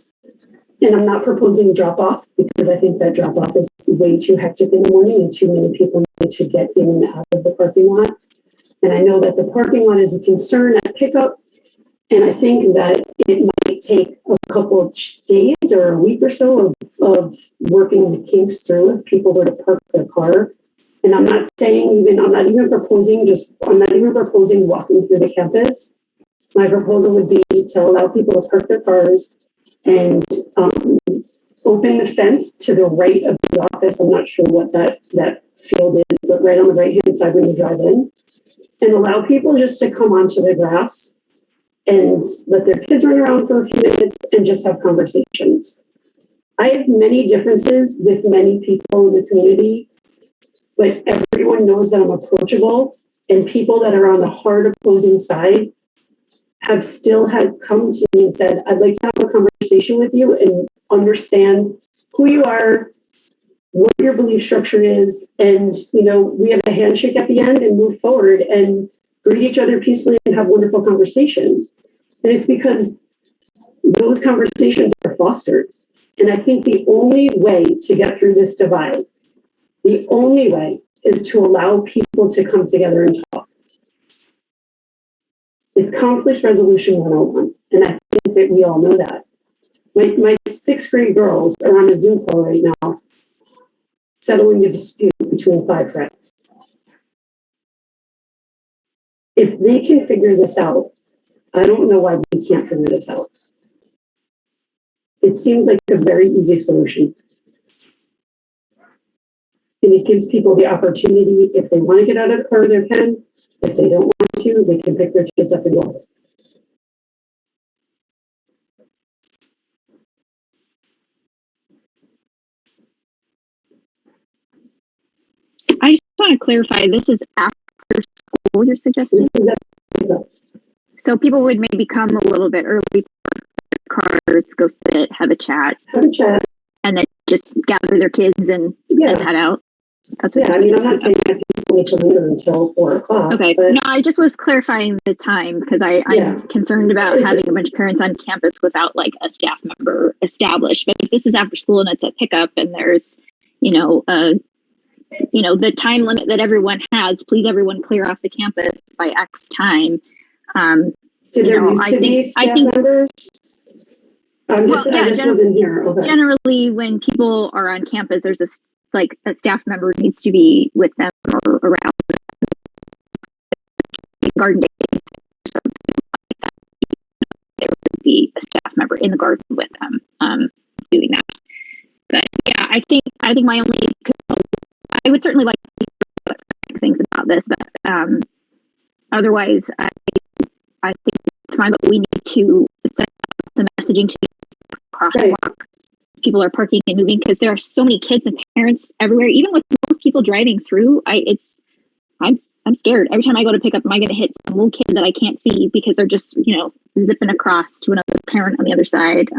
I'm not proposing drop off because I think that drop off is way too hectic in the morning and too many people need to get in and out of the parking lot. And I know that the parking lot is a concern at pickup. And I think that it might take a couple of days or a week or so of working the kinks through if people were to park their car. And I'm not proposing walking through the campus. My proposal would be to allow people to park their cars and open the fence to the right of the office. I'm not sure what that field is, but right on the right-hand side when you drive in, and allow people just to come onto the grass and let their kids run around for a few minutes and just have conversations. I have many differences with many people in the community, but everyone knows that I'm approachable, and people that are on the hard opposing side have still had come to me and said, I'd like to have a conversation with you and understand who you are, what your belief structure is, and we have a handshake at the end and move forward and greet each other peacefully and have wonderful conversations. And it's because those conversations are fostered. And I think the only way to get through this divide, the only way is to allow people to come together and talk. It's conflict resolution 101. And I think that we all know that. My 6th grade girls are on a Zoom call right now, settling a dispute between 5 friends. If they can figure this out, I don't know why we can't figure this out. It seems like a very easy solution. And it gives people the opportunity, if they want to get out of the car, they can. If they don't want to, they can pick their kids up and go. I just want to clarify, this is after school you're suggesting? So people would maybe come a little bit early, cars, go sit, have a chat, and then just gather their kids and head out. That's what I'm not saying that people need to linger until 4 o'clock. Okay, no, I just was clarifying the time because I'm concerned about having a bunch of parents on campus without like a staff member established. But if this is after school and it's at pickup and there's, the time limit that everyone has, please everyone clear off the campus by X time. Members? I just wasn't here. Okay. Generally, when people are on campus, there's a staff member needs to be with them or around garden days or something like that. There would be a staff member in the garden with them. I think my only, I would certainly like to hear things about this, but otherwise, I think it's fine. But we need to send some messaging to crosswalk. People are parking and moving because there are so many kids and parents everywhere. Even with most people driving through, I'm scared. Every time I go to pick up, am I going to hit some little kid that I can't see because they're just, zipping across to another parent on the other side.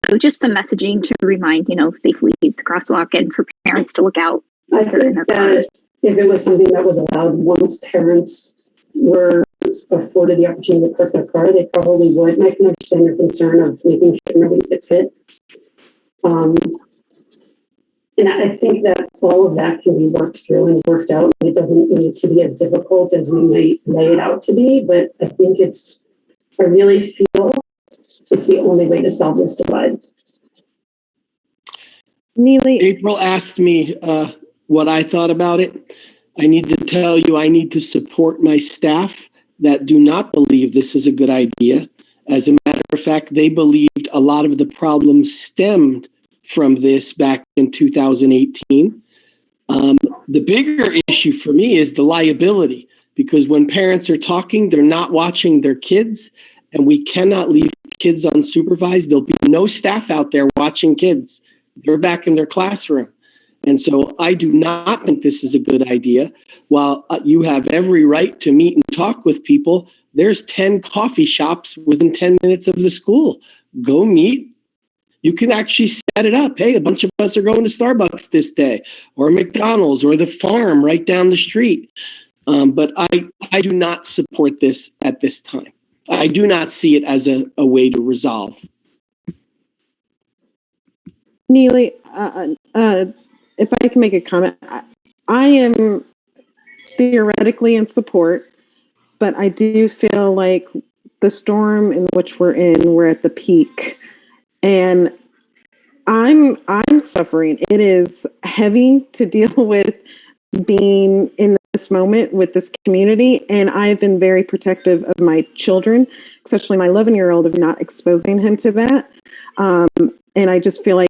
So just some messaging to remind, safely use the crosswalk and for parents to look out. I think that if it was something that was allowed once parents were afforded the opportunity to park their car, they probably would. And I can understand your concern of making sure nobody gets hit. And I think that all of that can be worked through and worked out. It doesn't need to be as difficult as we might lay it out to be, but I think I really feel it's the only way to solve this divide. Neely, April asked me what I thought about it. I need to tell you, I need to support my staff that do not believe this is a good idea. As a matter of fact, they believed a lot of the problems stemmed from this back in 2018. The bigger issue for me is the liability, because when parents are talking, they're not watching their kids, and we cannot leave kids unsupervised. There'll be no staff out there watching kids. They're back in their classroom. And so I do not think this is a good idea. While you have every right to meet and talk with people, there's 10 coffee shops within 10 minutes of the school. Go meet. You can actually set it up. Hey, a bunch of us are going to Starbucks this day, or McDonald's, or the farm right down the street. But I do not support this at this time. I do not see it as a way to resolve. Neely, if I can make a comment, I am theoretically in support, but I do feel like the storm in which we're at the peak, and I'm suffering. It is heavy to deal with being in this moment with this community, and I've been very protective of my children, especially my 11-year-old, of not exposing him to that. And I just feel like,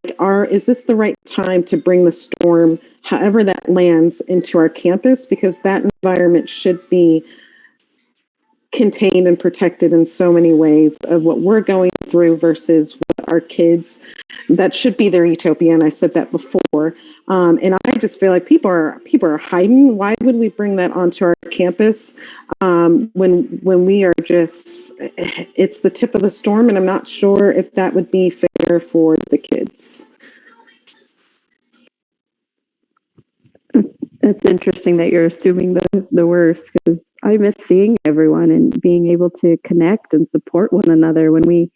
is this the right time to bring the storm, however that lands, into our campus? Because that environment should be contained and protected in so many ways of what we're going through versus what our kids, that should be their utopia. And I've said that before. And I just feel like people are hiding. Why would we bring that onto our campus when we are just, it's the tip of the storm, and I'm not sure if that would be fair for the kids. it's interesting that you're assuming the worst, because I miss seeing everyone and being able to connect and support one another when we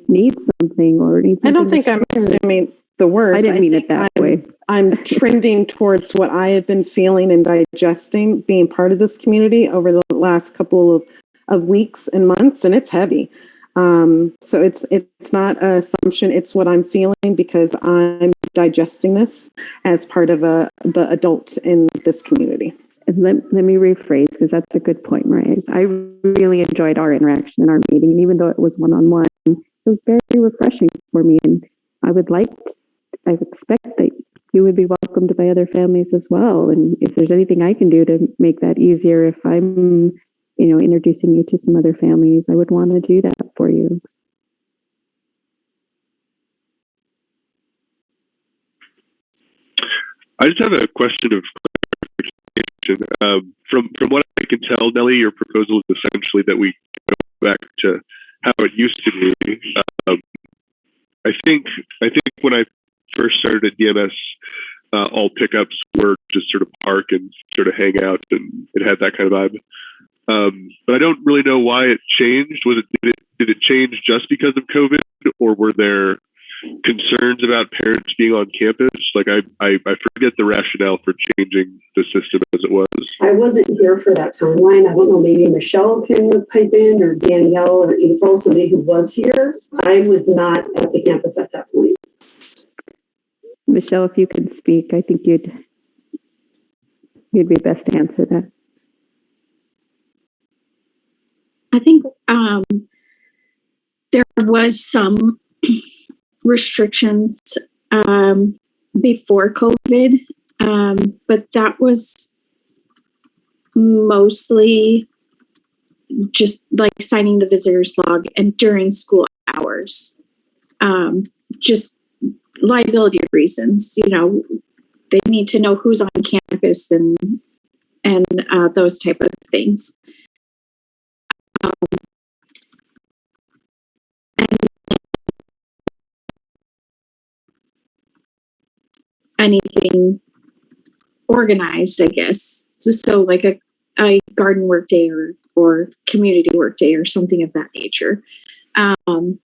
need something or need something. I don't think I'm assuming the worst. I didn't mean it that way. I'm trending towards what I have been feeling and digesting being part of this community over the last couple of weeks and months, and it's heavy. So it's not an assumption. It's what I'm feeling because I'm digesting this as part of the adults in this community. And let me rephrase, because that's a good point, Mariah. I really enjoyed our interaction in our meeting, and even though it was one-on-one, it was very refreshing for me. And I expect that you would be welcomed by other families as well. And if there's anything I can do to make that easier, if I'm, introducing you to some other families, I would want to do that for you. I just have a question of clarification. From what I can tell, Nellie, your proposal is essentially that we go back to how it used to be. I think when I first started at DMS, all pickups were just sort of park and sort of hang out, and it had that kind of vibe. But I don't really know why it changed. Did it change just because of COVID, or were there concerns about parents being on campus? Like I forget the rationale for changing the system as it was. I wasn't here for that timeline. I don't know, maybe Michelle can pipe in, or Danielle, or April, somebody who was here. I was not at the campus at that point. Michelle, if you could speak, I think you'd be best to answer that. I think there was some restrictions before COVID, but that was mostly just like signing the visitor's log and during school hours. Just liability reasons, they need to know who's on campus and those type of things. And anything organized, I guess. So like a garden work day or community work day or something of that nature. And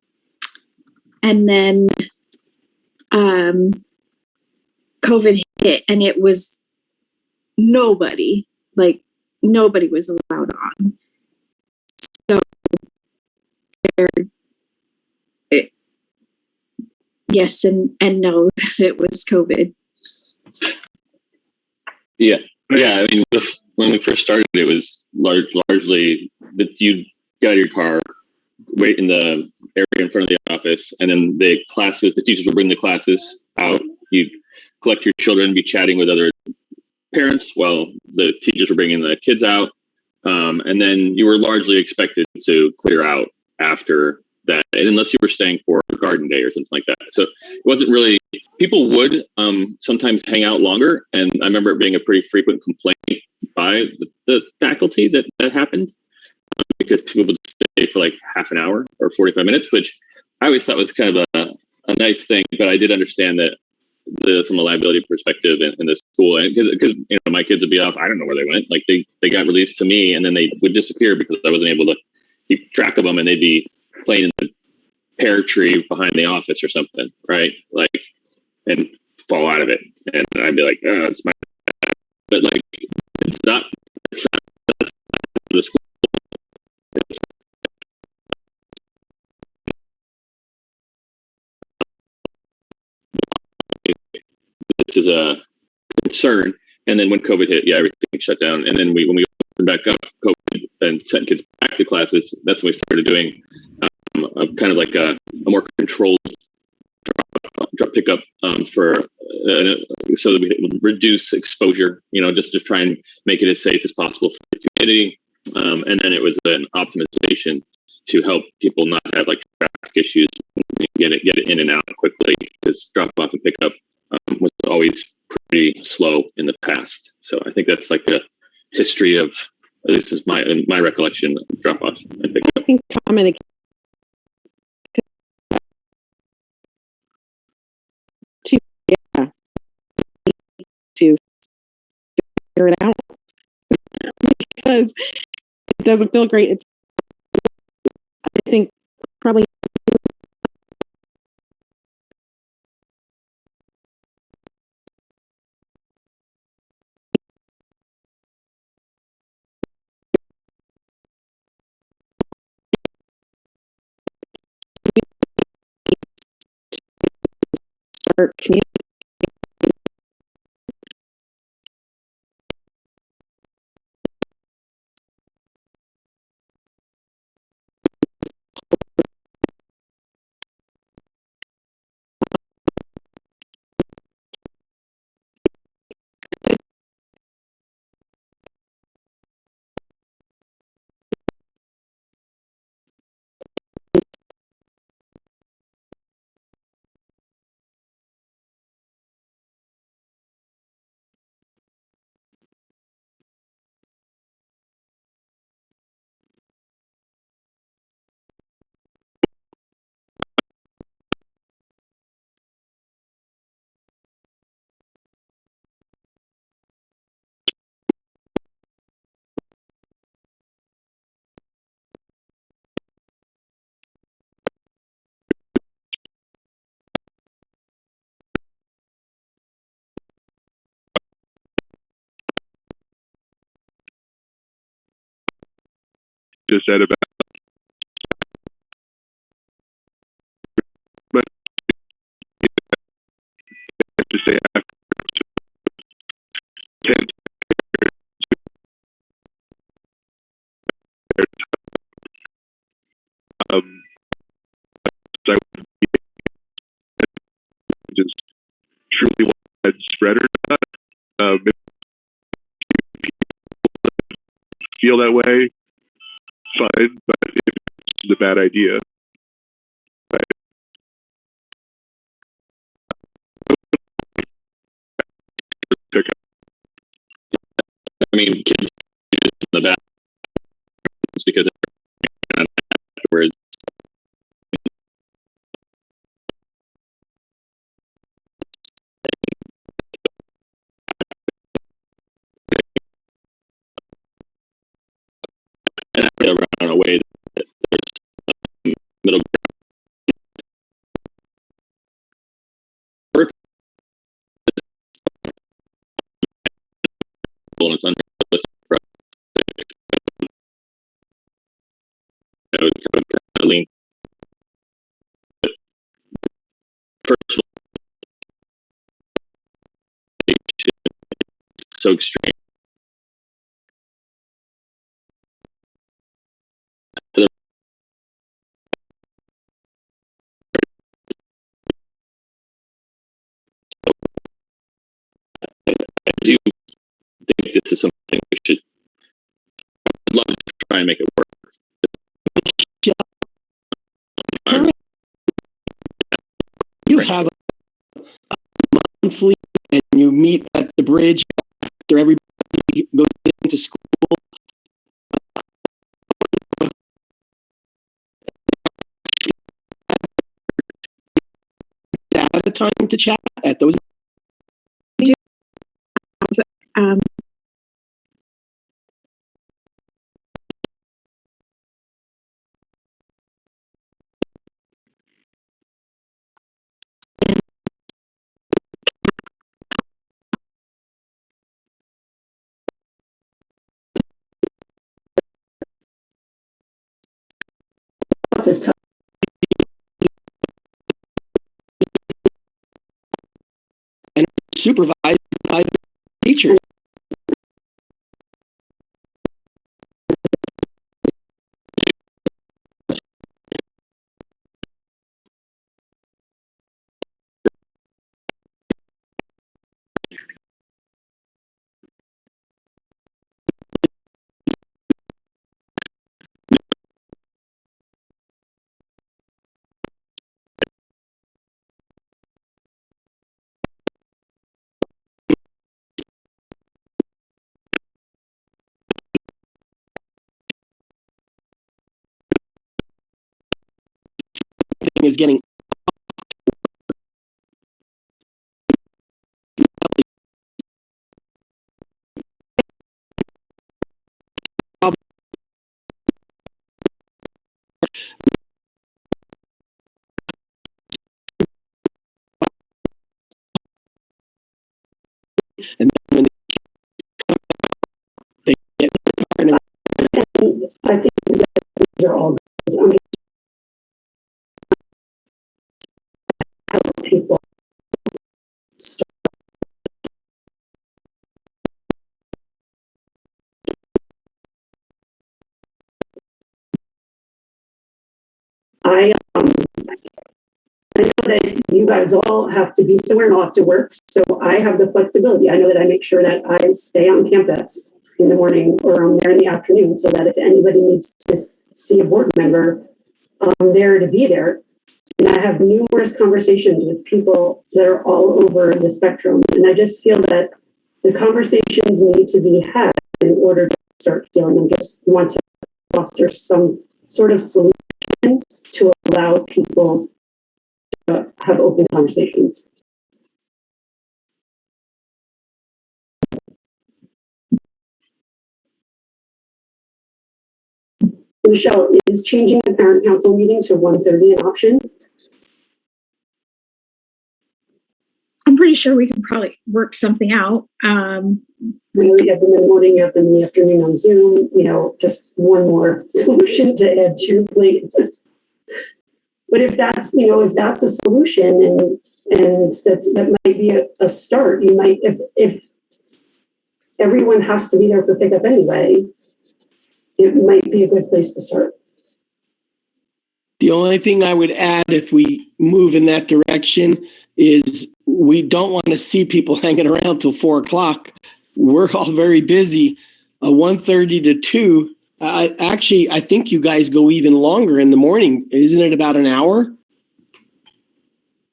then COVID hit and it was nobody was allowed on. So yes and no, it was COVID. Yeah. I mean, when we first started, it was largely that you got your car, wait in the area in front of the office, and then the teachers would bring the classes out. You'd collect your children, be chatting with other parents while the teachers were bringing the kids out. And then you were largely expected to clear out after that, and unless you were staying for a garden day or something like that. So it wasn't really, people would sometimes hang out longer. And I remember it being a pretty frequent complaint by the faculty that happened, because people would stay for like half an hour or 45 minutes, which I always thought was kind of a nice thing. But I did understand that from a liability perspective in the school, and because my kids would be off, I don't know where they went. Like they got released to me and then they would disappear because I wasn't able to keep track of them, and they'd be playing in the pear tree behind the office or something, right? Like, and fall out of it, and I'd be like, oh, it's my bad. But like, it's not the school. This is a concern. And then when COVID hit, everything shut down. And then when we opened back up COVID and sent kids back to classes, that's when we started doing a kind of like a more controlled drop pickup so that we would reduce exposure, just to try and make it as safe as possible for the community. And then it was an optimization to help people not have like traffic issues, get it in and out quickly, because drop off and pick up was always pretty slow in the past. So I think that's like a history of, this is my recollection of drop off and pick up. I think comment to figure it out because it doesn't feel great. I think probably start communicating. Just said about to say after 10 I would just truly want widespread or not. If people feel that way, fine, but if it's a bad idea, I mean, kids use the bathroom because afterwards. And I feel around a way that there's middle ground. And it's unrealistic for us to, kind of lean. First of all, it's so extreme. I do think this is something we should. I'd love to try and make it work. You have a monthly, and you meet at the bridge after everybody goes into school. At a time to chat at those. Um, And supervised by the teacher. Is getting and then when they get I think that these are all good. Help people start. I know that you guys all have to be somewhere and off to work, so I have the flexibility. I know that I make sure that I stay on campus in the morning or I'm there in the afternoon, so that if anybody needs to see a board member, I'm there to be there. And I have numerous conversations with people that are all over the spectrum, and I just feel that the conversations need to be had in order to start healing, and just want to foster some sort of solution to allow people to have open conversations. Michelle, is changing the parent council meeting to 1:30 an option? I'm pretty sure we can probably work something out. We have them in the morning, you have them in the afternoon on Zoom, just one more solution to add to your plate. But if that's, if that's a solution and that might be a start, you might, if everyone has to be there for pickup anyway, it might be a good place to start. The only thing I would add if we move in that direction is we don't want to see people hanging around till 4 o'clock. We're all very busy. 1:30 to 2. I think you guys go even longer in the morning. Isn't it about an hour?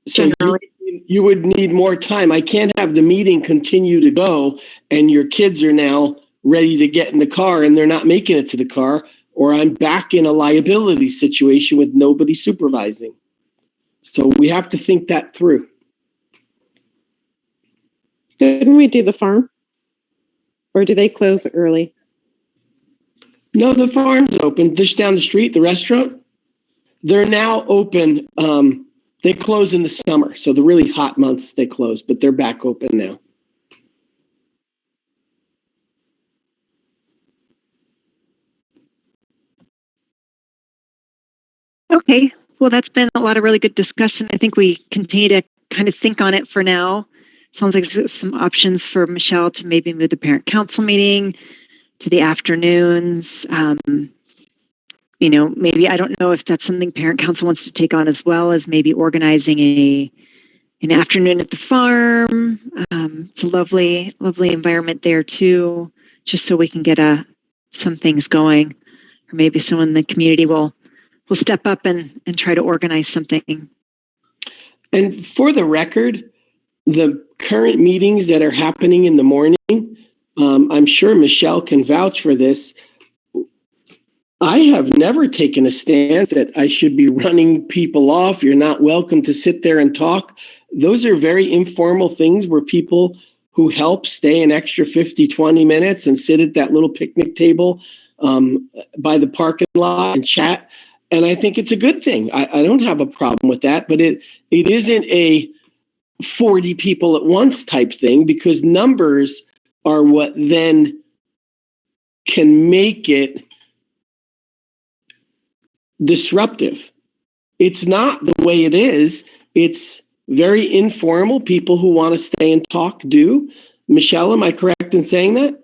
So you would need more time. I can't have the meeting continue to go and your kids are now ready to get in the car and they're not making it to the car, or I'm back in a liability situation with nobody supervising. So we have to think that through. Couldn't we do the farm? Or do they close early? No, the farm's open just down the street, the restaurant. They're now open. They close in the summer. So the really hot months they close, but they're back open now. Okay. Well, that's been a lot of really good discussion. I think we continue to kind of think on it for now. Sounds like there's some options for Michelle to maybe move the parent council meeting to the afternoons. Maybe, I don't know if that's something parent council wants to take on, as well as maybe organizing an afternoon at the farm. It's a lovely environment there too, just so we can get some things going, or maybe someone in the community will step up and try to organize something. And for the record, the current meetings that are happening in the morning, I'm sure Michelle can vouch for this. I have never taken a stance that I should be running people off. You're not welcome to sit there and talk. Those are very informal things where people who help stay an extra 50, 20 minutes and sit at that little picnic table by the parking lot and chat. And I think it's a good thing. I don't have a problem with that, but it isn't a 40 people at once type thing, because numbers are what then can make it disruptive. It's not the way it is. It's very informal. People who want to stay and talk do. Michelle, am I correct in saying that?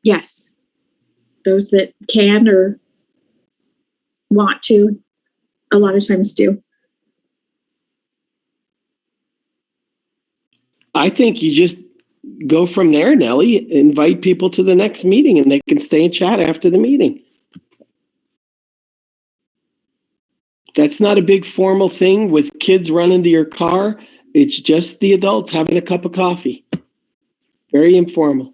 Yes. Those that can or want to, a lot of times do. I think you just go from there, Nellie. Invite people to the next meeting and they can stay and chat after the meeting. That's not a big formal thing with kids running to your car. It's just the adults having a cup of coffee. Very informal.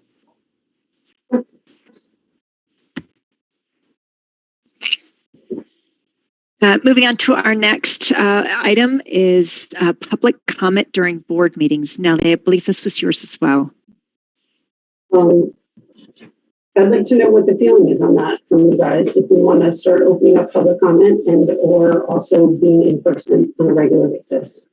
Moving on to our next item is public comment during board meetings. Now, I believe this was yours as well. I'd like to know what the feeling is on that from you guys, if we want to start opening up public comment and or also being in person on a regular basis.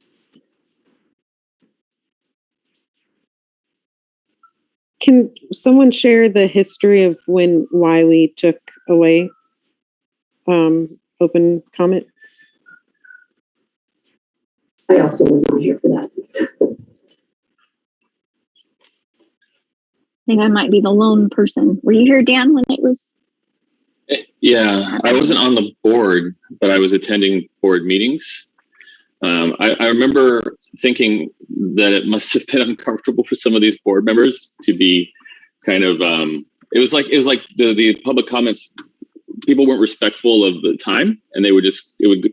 Can someone share the history of why we took away open comments? I also was not here for that. I think I might be the lone person. Were you here, Dan, when it was? Yeah, I wasn't on the board, but I was attending board meetings. I remember thinking that it must have been uncomfortable for some of these board members to be kind of. It was like the public comments. People weren't respectful of the time, and it would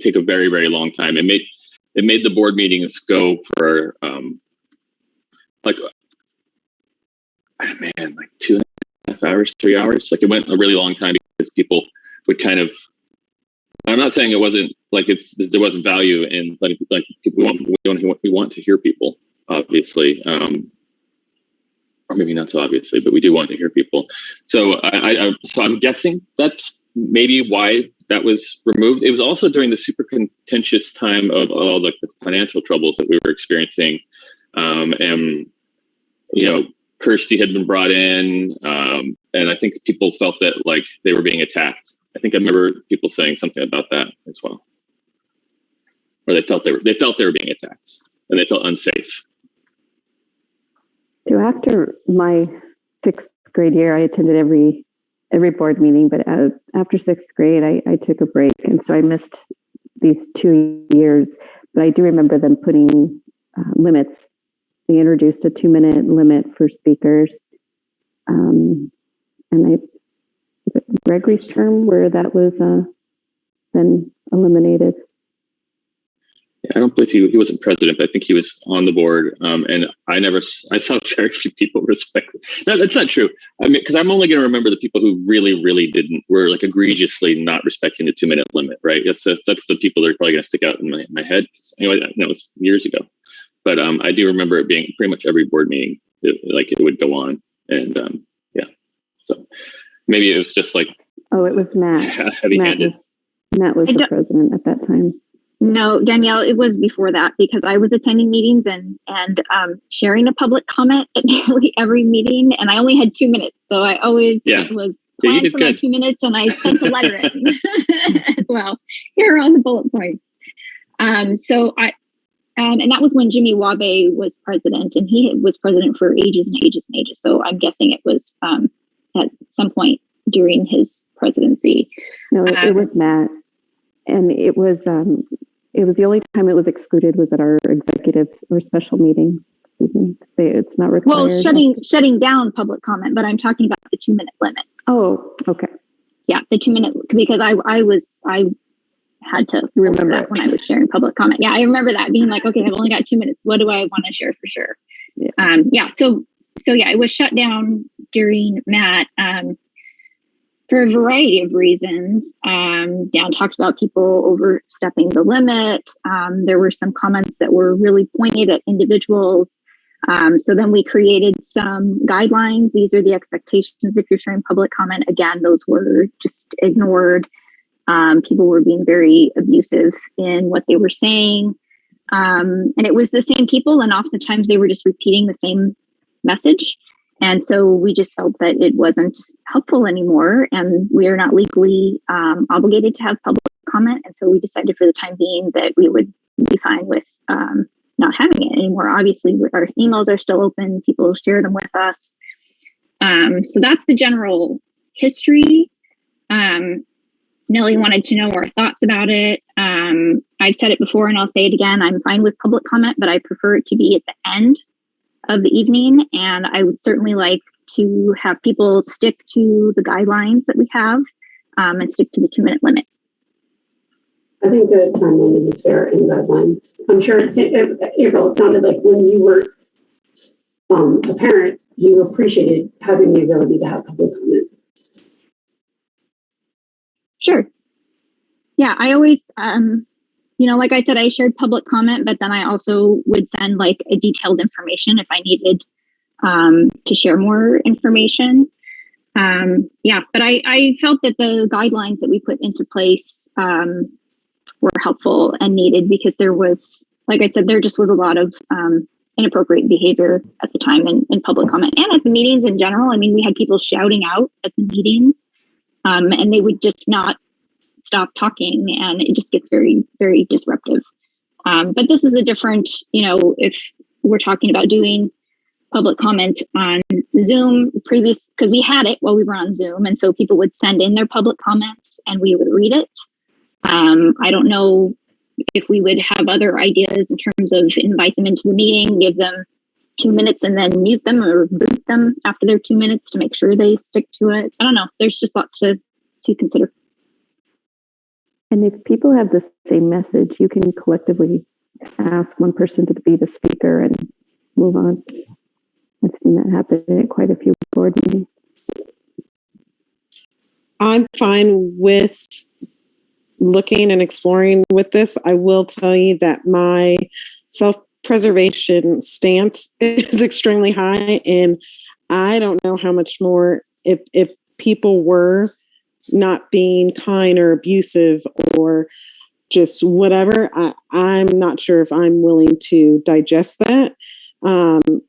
take a very, very long time. It made the board meetings go for like 2.5 hours, 3 hours. Like, it went a really long time because people would kind of. I'm not saying it wasn't like there wasn't value in letting people, like, we want to hear people, obviously, or maybe not so obviously, but we do want to hear people. So I'm guessing that's maybe why that was removed. It was also during the super contentious time of all the financial troubles that we were experiencing, and Kirsty had been brought in, and I think people felt that like they were being attacked. I think I remember people saying something about that as well, or they felt they were being attacked and they felt unsafe. So after my 6th grade year, I attended every board meeting, but after 6th grade, I took a break, and so I missed these 2 years. but I do remember them putting limits. They introduced a 2-minute limit for speakers. And was it Gregory's term where that was then eliminated? I don't believe he wasn't president, but I think he was on the board. And I saw very few people respect it. No, that's not true. I mean, because I'm only going to remember the people who really, really were like egregiously not respecting the 2-minute limit, right? That's the people that are probably going to stick out in my head. Anyway, it was years ago. But I do remember it being pretty much every board meeting, it would go on. And yeah, so maybe it was just like. Oh, it was Matt. Heavy-handed. Matt was the president at that time. No, Danielle, it was before that because I was attending meetings and sharing a public comment at nearly every meeting, and I only had 2 minutes, so I always was planned for my 2 minutes, and I sent a letter in. Well, here are all the bullet points. So I, and that was when Jimmy Wabe was president, and he was president for ages and ages and ages. So I'm guessing it was at some point during his presidency. No, it was Matt, and it was the only time it was excluded was at our executive or special meeting. It's not required. Well, shutting down public comment, but I'm talking about the 2-minute limit. Oh, okay. Yeah, the 2-minute, because I had to remember that when I was sharing public comment. Yeah, I remember that being like, okay, I've only got 2 minutes. What do I want to share for sure? Yeah. So yeah, it was shut down during Matt. For a variety of reasons. Dan talked about people overstepping the limit. There were some comments that were really pointed at individuals. So then we created some guidelines. These are the expectations if you're sharing public comment. Again, those were just ignored. People were being very abusive in what they were saying. And it was the same people, and oftentimes they were just repeating the same message. And so we just felt that it wasn't helpful anymore, and we are not legally obligated to have public comment. And so we decided for the time being that we would be fine with not having it anymore. Obviously, our emails are still open. People share them with us. So that's the general history. Nellie wanted to know our thoughts about it. I've said it before and I'll say it again. I'm fine with public comment, but I prefer it to be at the end of the evening, and I would certainly like to have people stick to the guidelines that we have and stick to the 2-minute limit. I think the time limit is fair in guidelines. I'm sure April, it sounded like when you were a parent, you appreciated having the ability to have public comment. Sure. Yeah, I always, like I said, I shared public comment, but then I also would send like a detailed information if I needed to share more information. But I felt that the guidelines that we put into place were helpful and needed because there was, like I said, there just was a lot of inappropriate behavior at the time in public comment and at the meetings in general. I mean, we had people shouting out at the meetings and they would just not stop talking, and it just gets very, very disruptive. But this is a different, if we're talking about doing public comment on Zoom because we had it while we were on Zoom. And so people would send in their public comment and we would read it. I don't know if we would have other ideas in terms of invite them into the meeting, give them 2 minutes and then mute them or boot them after their 2 minutes to make sure they stick to it. I don't know. There's just lots to consider. And if people have the same message, you can collectively ask one person to be the speaker and move on. I've seen that happen at quite a few board meetings. I'm fine with looking and exploring with this. I will tell you that my self-preservation stance is extremely high, and I don't know how much more if people were not being kind or abusive or just whatever, I'm not sure if I'm willing to digest that.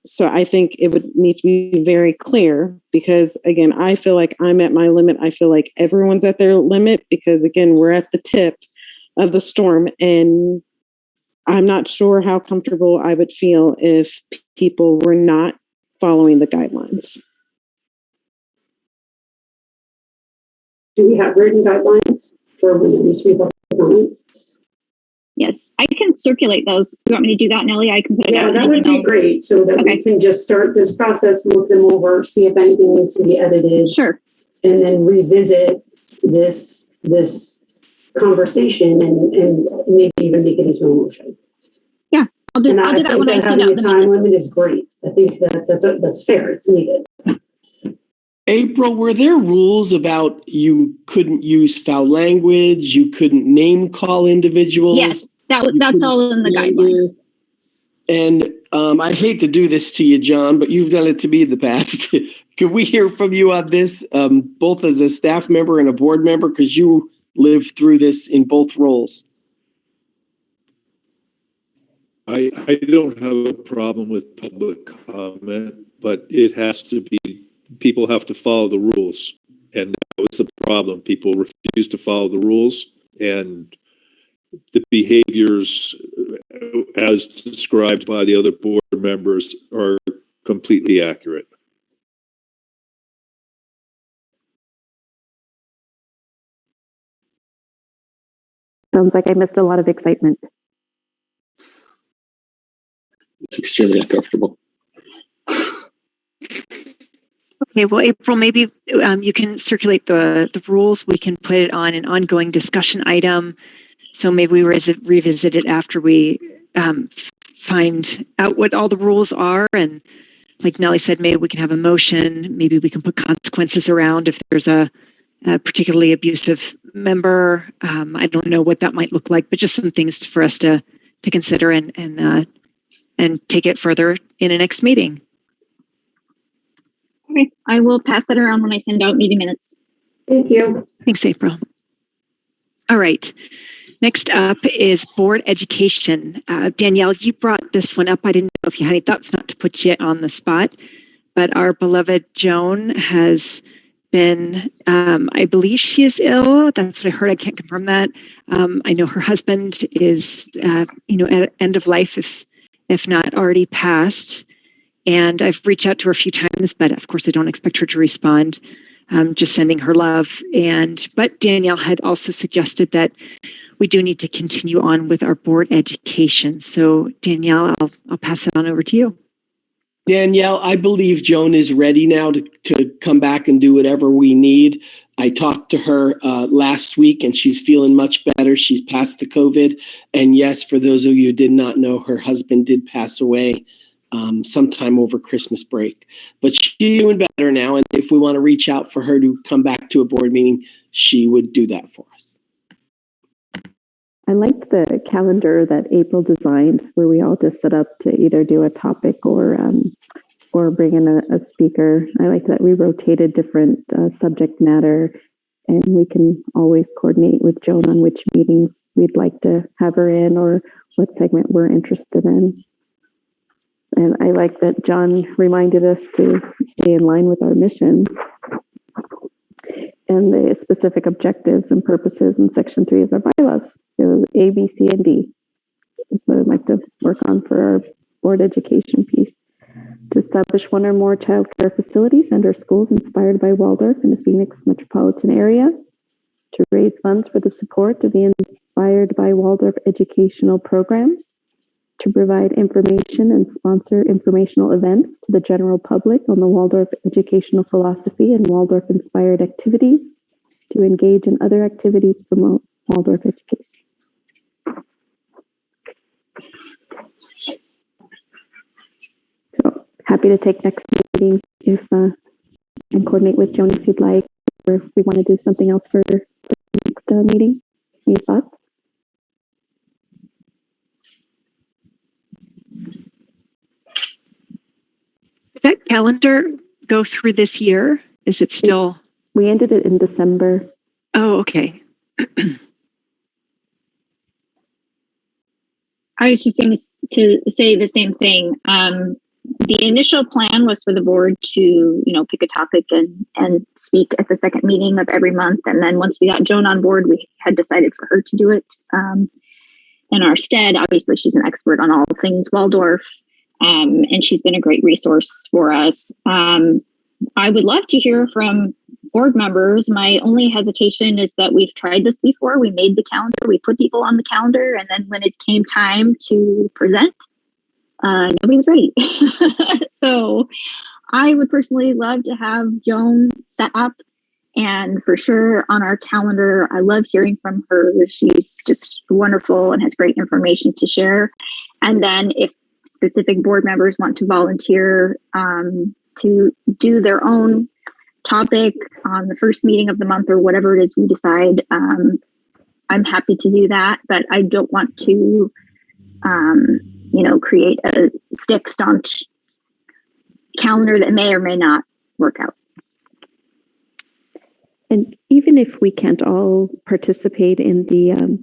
So I think it would need to be very clear because, again, I feel like I'm at my limit. I feel like everyone's at their limit because, again, we're at the tip of the storm, and I'm not sure how comfortable I would feel if people were not following the guidelines. Do we have written guidelines for when we speak about comment? Yes, I can circulate those. You want me to do that, Nellie? I can put it Yeah, out. that would be great, so that we can just start this process, look them over, see if anything needs to be edited. Sure. And then revisit this conversation and maybe even make it into a motion. Yeah, I'll do that when I send out the time minutes. limit is great. I think that's fair. It's needed. April, were there rules about you couldn't use foul language, you couldn't name call individuals? Yes, that's all in the guideline. And I hate to do this to you, John, but you've done it to me in the past. Could we hear from you on this, both as a staff member and a board member, because you lived through this in both roles? I don't have a problem with public comment, but it has to be, people have to follow the rules. And that was the problem. People refuse to follow the rules, and the behaviors as described by the other board members are completely accurate. Sounds like I missed a lot of excitement. It's extremely uncomfortable. Okay, well, April, maybe you can circulate the rules. We can put it on an ongoing discussion item. So maybe we revisit it after we find out what all the rules are. And like Nellie said, maybe we can have a motion. Maybe we can put consequences around if there's a particularly abusive member. I don't know what that might look like, but just some things for us to consider and take it further in a next meeting. Okay, I will pass that around when I send out meeting minutes. Thank you. Thanks, April. All right. Next up is board education. Danielle, you brought this one up. I didn't know if you had any thoughts, not to put you on the spot, but our beloved Joan has been, I believe she is ill. That's what I heard. I can't confirm that. I know her husband is, at end of life, if not already passed. And I've reached out to her a few times, but of course I don't expect her to respond. Just sending her love. But Danielle had also suggested that we do need to continue on with our board education. So Danielle, I'll pass it on over to you. Danielle, I believe Joan is ready now to come back and do whatever we need. I talked to her last week and she's feeling much better. She's past the COVID. And yes, for those of you who did not know, her husband did pass away sometime over Christmas break. But she's doing better now. And if we want to reach out for her to come back to a board meeting, she would do that for us. I liked the calendar that April designed, where we all just set up to either do a topic or bring in a speaker. I like that we rotated different subject matter, and we can always coordinate with Joan on which meetings we'd like to have her in or what segment we're interested in. And I like that John reminded us to stay in line with our mission and the specific objectives and purposes in Section 3 of our bylaws. So A, B, C, and D. So I'd like to work on for our board education piece. To establish one or more child care facilities and/or schools inspired by Waldorf in the Phoenix metropolitan area. To raise funds for the support of the Inspired by Waldorf educational programs. To provide information and sponsor informational events to the general public on the Waldorf educational philosophy and Waldorf-inspired activities. To engage in other activities to promote Waldorf education. So happy to take next meeting if and coordinate with Joan if you'd like, or if we want to do something else for the next meeting. Any thoughts? Did that calendar go through this year? Is it still? We ended it in December. Oh, okay. I was just going to say the same thing. The initial plan was for the board to, pick a topic and speak at the second meeting of every month. And then once we got Joan on board, we had decided for her to do it in our stead. Obviously, she's an expert on all things Waldorf, and she's been a great resource for us. I would love to hear from board members, my only hesitation is that we've tried this before. We made the calendar, we put people on the calendar, and then when it came time to present, nobody was ready. So I would personally love to have Joan set up and for sure on our calendar. I love hearing from her. She's just wonderful and has great information to share. And then if specific board members want to volunteer to do their own topic on the first meeting of the month or whatever it is we decide, I'm happy to do that, but I don't want to, create a stick staunch calendar that may or may not work out. And even if we can't all participate in the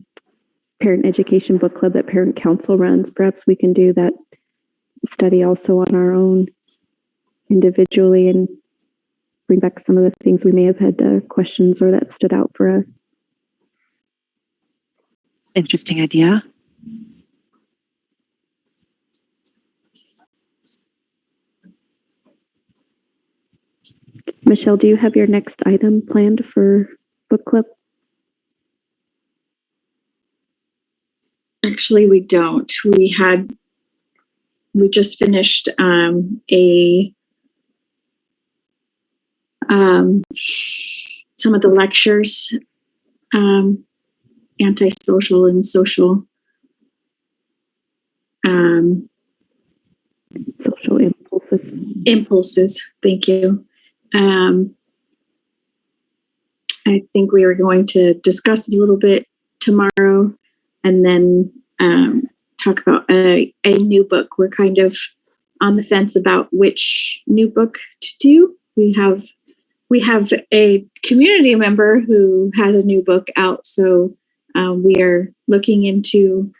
parent education book club that Parent Council runs, perhaps we can do that study also on our own individually and bring back some of the things we may have had questions or that stood out for us. Interesting idea. Michelle, do you have your next item planned for book club? Actually, we don't. We just finished some of the lectures, antisocial and social. Social impulses. Impulses, thank you. I think we are going to discuss it a little bit tomorrow and then talk about a new book. We're kind of on the fence about which new book to do. We have a community member who has a new book out, so we are looking into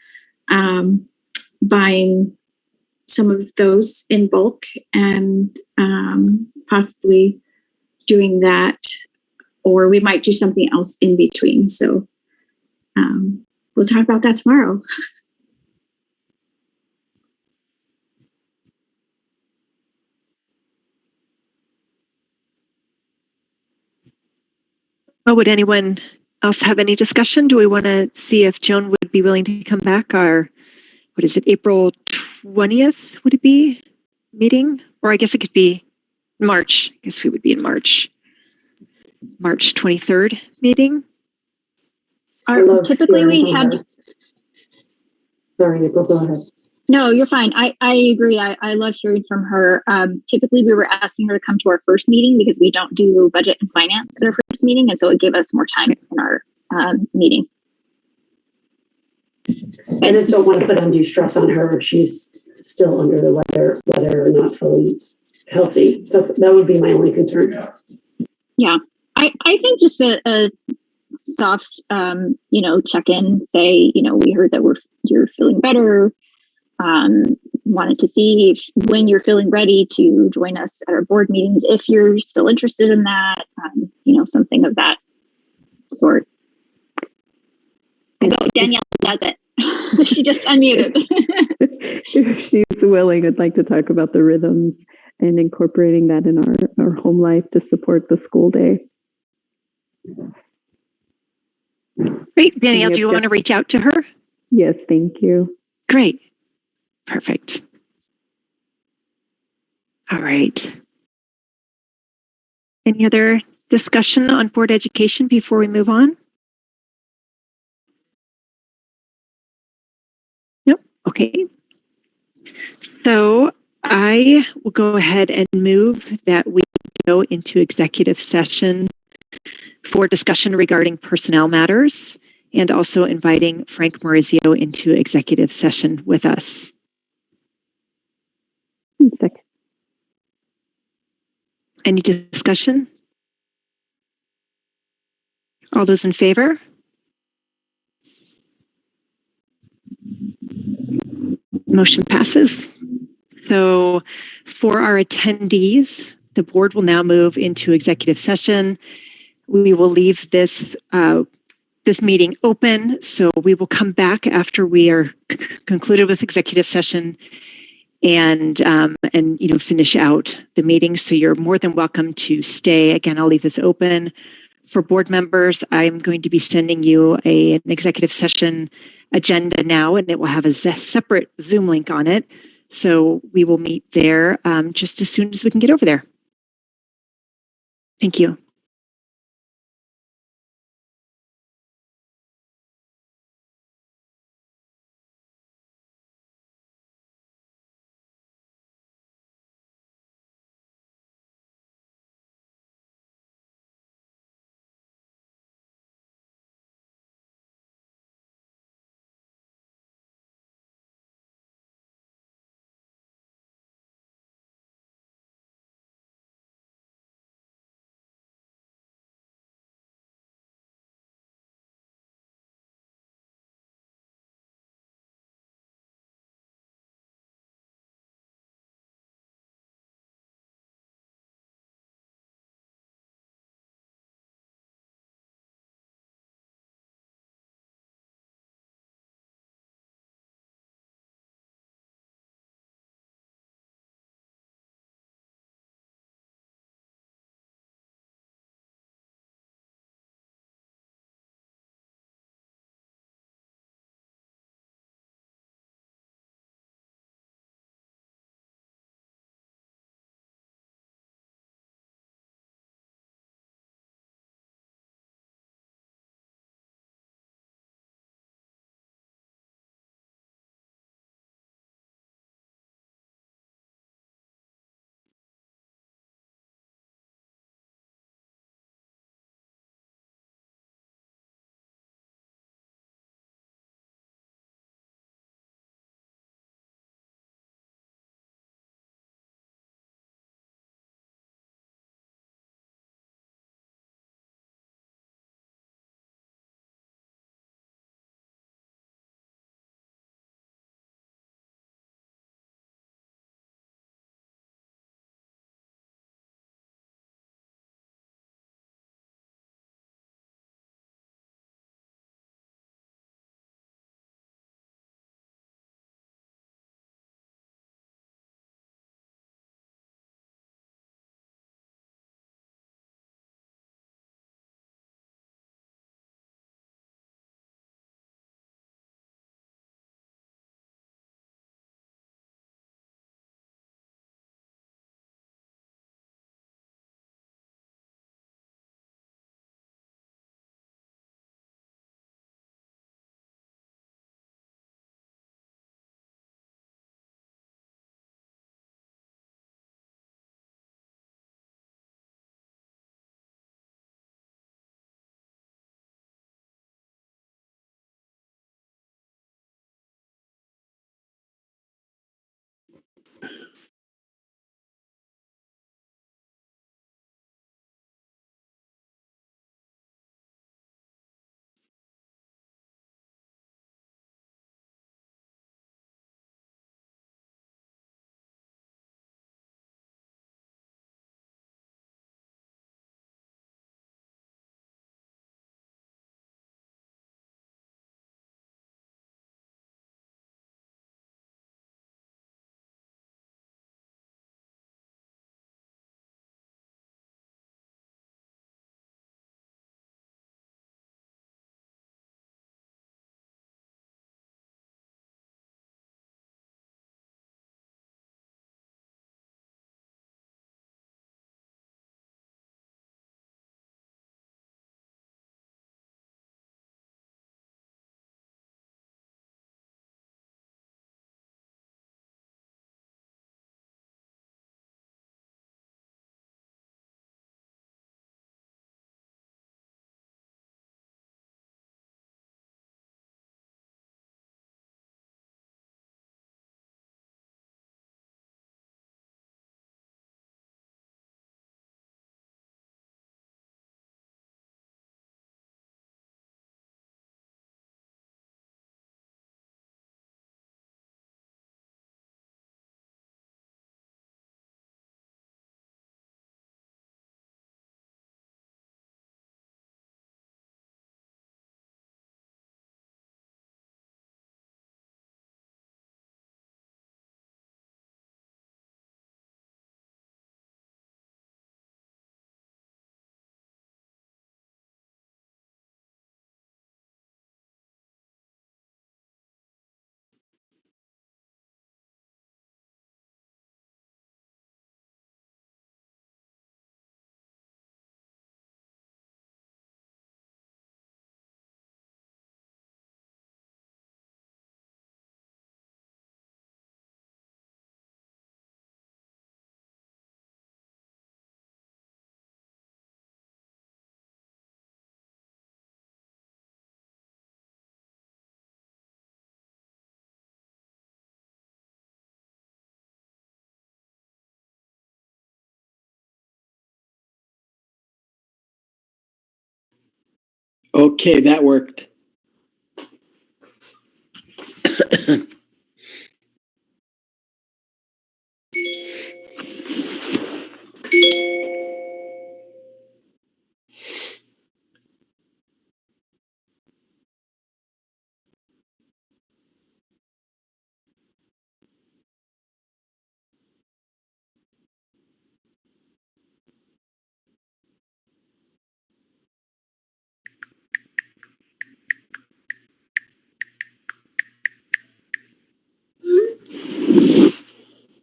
buying some of those in bulk and possibly doing that, or we might do something else in between. So we'll talk about that tomorrow. Well, would anyone else have any discussion? Do we want to see if Joan would be willing to come back? Our, what is it, April 20th, would it be, meeting? Or I guess it could be March. I guess we would be in March 23rd meeting. Typically we had... Sorry, April, go ahead. No, you're fine. I agree. I love hearing from her. Typically, we were asking her to come to our first meeting because we don't do budget and finance at our first meeting. And so it gave us more time in our meeting. I just don't want to put undue stress on her if she's still under the weather or not fully healthy. That would be my only concern. Yeah, I think just a soft, check-in, say, we heard that you're feeling better. Wanted to see if, when you're feeling ready to join us at our board meetings, if you're still interested in that, something of that sort. Oh, Danielle does it. She just unmuted. If she's willing, I'd like to talk about the rhythms and incorporating that in our home life to support the school day. Great. Danielle, do you want to reach out to her? Yes, thank you. Great. Perfect. All right. Any other discussion on board education before we move on? Nope. Okay. So I will go ahead and move that we go into executive session for discussion regarding personnel matters and also inviting Frank Maurizio into executive session with us. Second. Any discussion? All those in favor? Motion passes. So for our attendees, the board will now move into executive session. We will leave this meeting open, so we will come back after we are concluded with executive session and finish out the meeting. So you're more than welcome to stay. Again, I'll leave this open for board members. I'm going to be sending you an executive session agenda now, and it will have a separate Zoom link on it. So we will meet there just as soon as we can get over there. Thank you. Okay, that worked.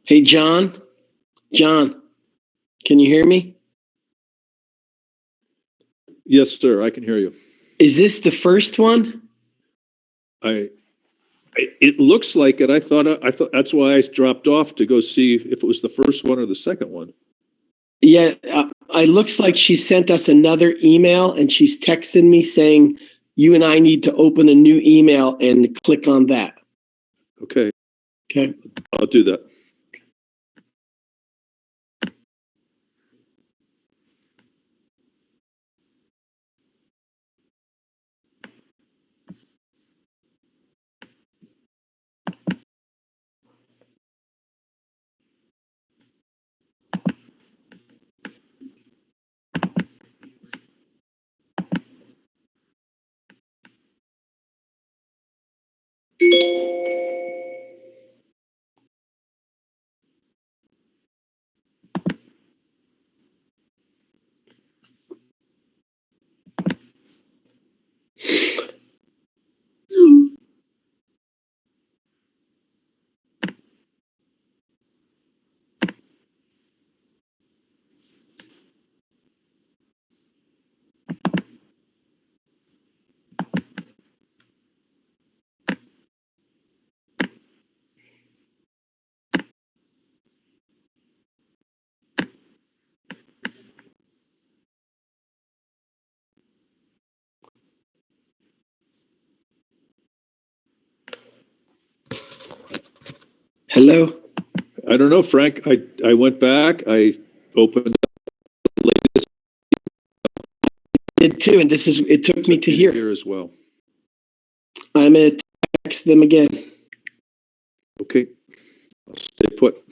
Hey, John? John, can you hear me? Yes, sir. I can hear you. Is this the first one? It looks like it. I thought that's why I dropped off to go see if it was the first one or the second one. Yeah, it looks like she sent us another email and she's texting me saying, you and I need to open a new email and click on that. Okay, Okay. I'll do that. Hello? I don't know, Frank. I went back. I opened the latest Did too, and it took me to here. as well. I'm gonna text them again. Okay, I'll stay put.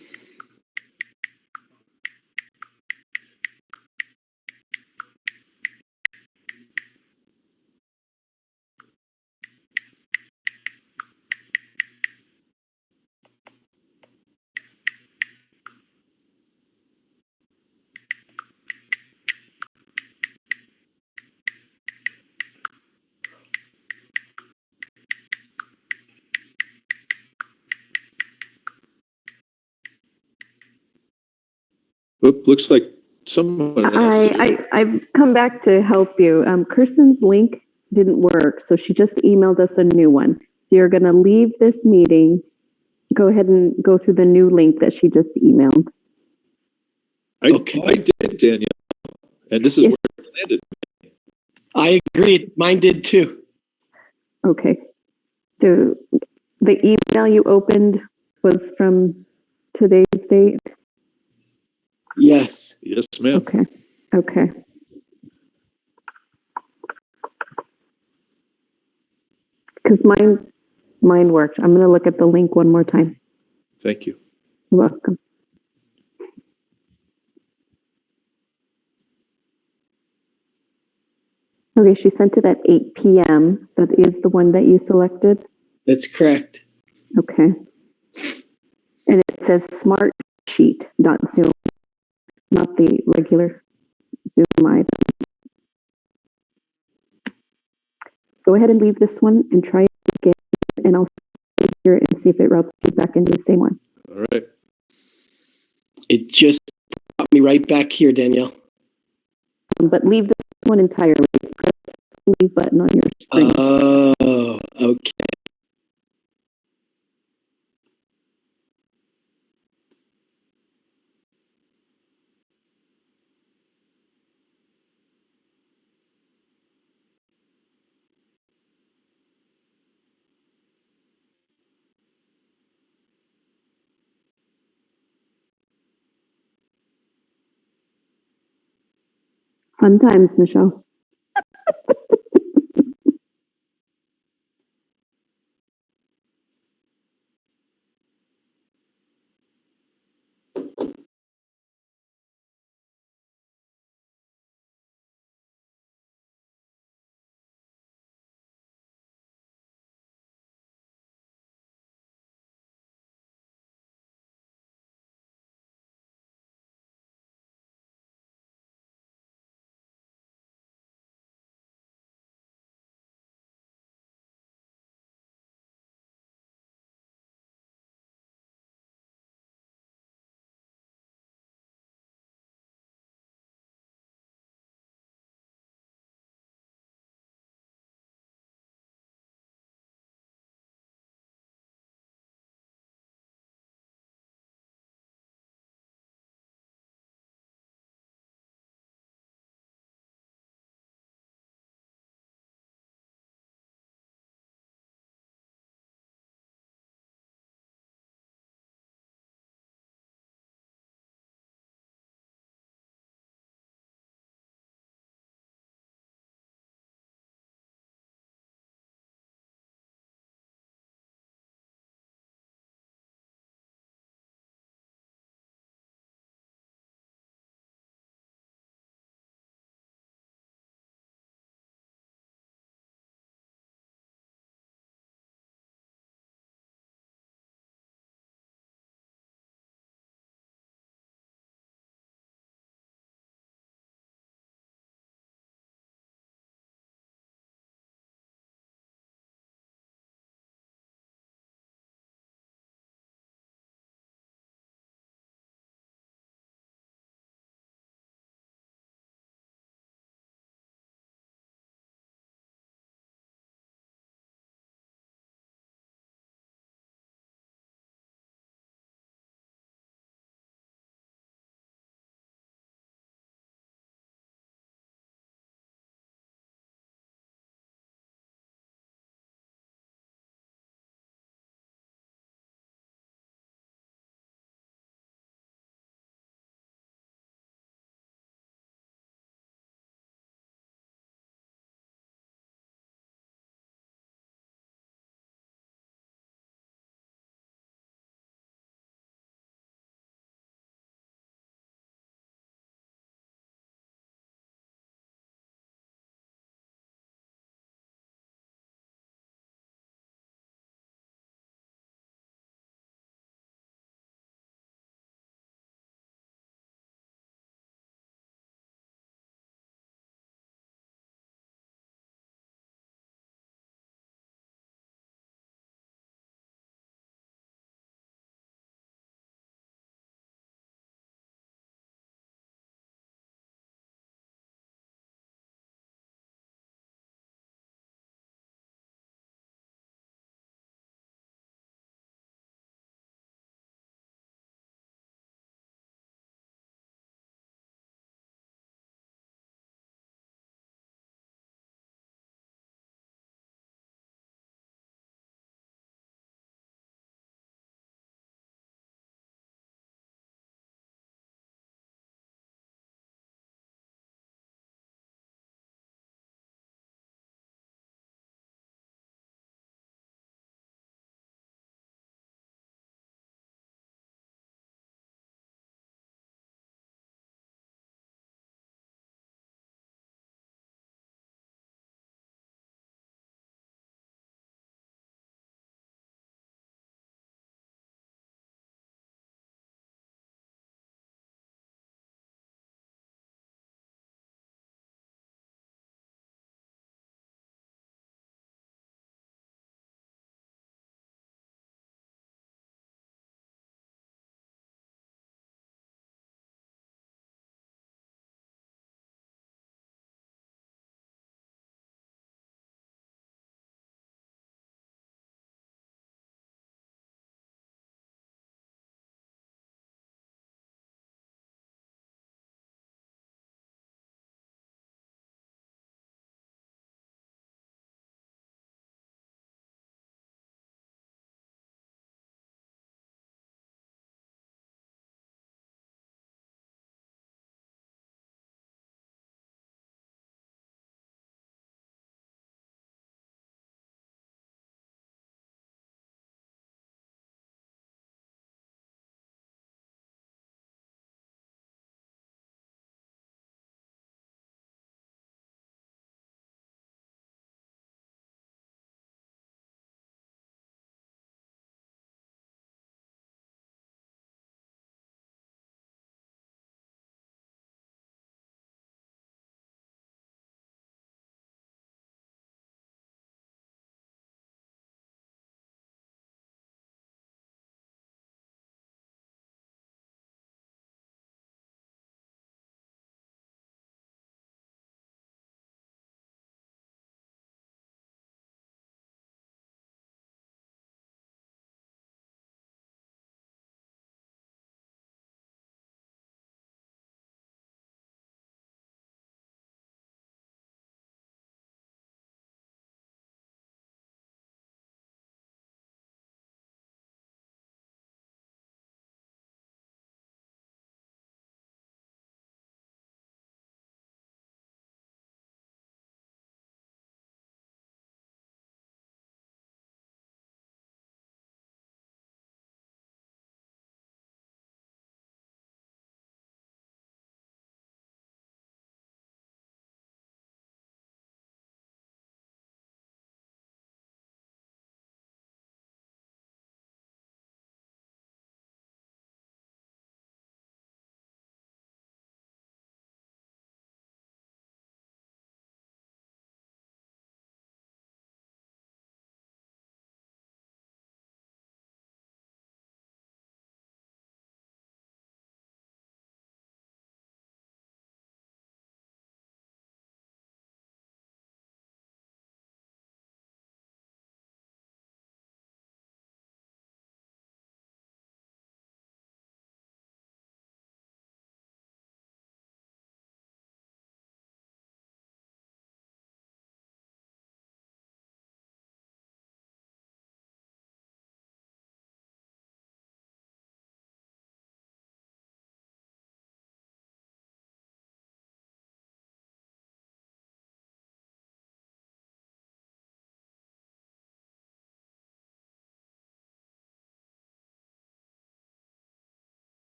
Oop, looks like someone else. I've come back to help you. Kirsten's link didn't work, so she just emailed us a new one. So you're going to leave this meeting. Go ahead and go through the new link that she just emailed. I did, Danielle, and this is where it landed. I agreed. Mine did too. Okay. So the email you opened was from today's date? Yes. Yes, ma'am. Okay. Because mine worked. I'm going to look at the link one more time. Thank you. You're welcome. Okay, she sent it at 8 p.m. That is the one that you selected? That's correct. Okay. And it says smartsheet.zoom, not the regular Zoom item. Go ahead and leave this one and try it again, and I'll stay here and see if it routes you back into the same one. All right. It just brought me right back here, Danielle. But leave this one entirely. Press the leave button on your screen. Oh, okay. Fun times, Michelle.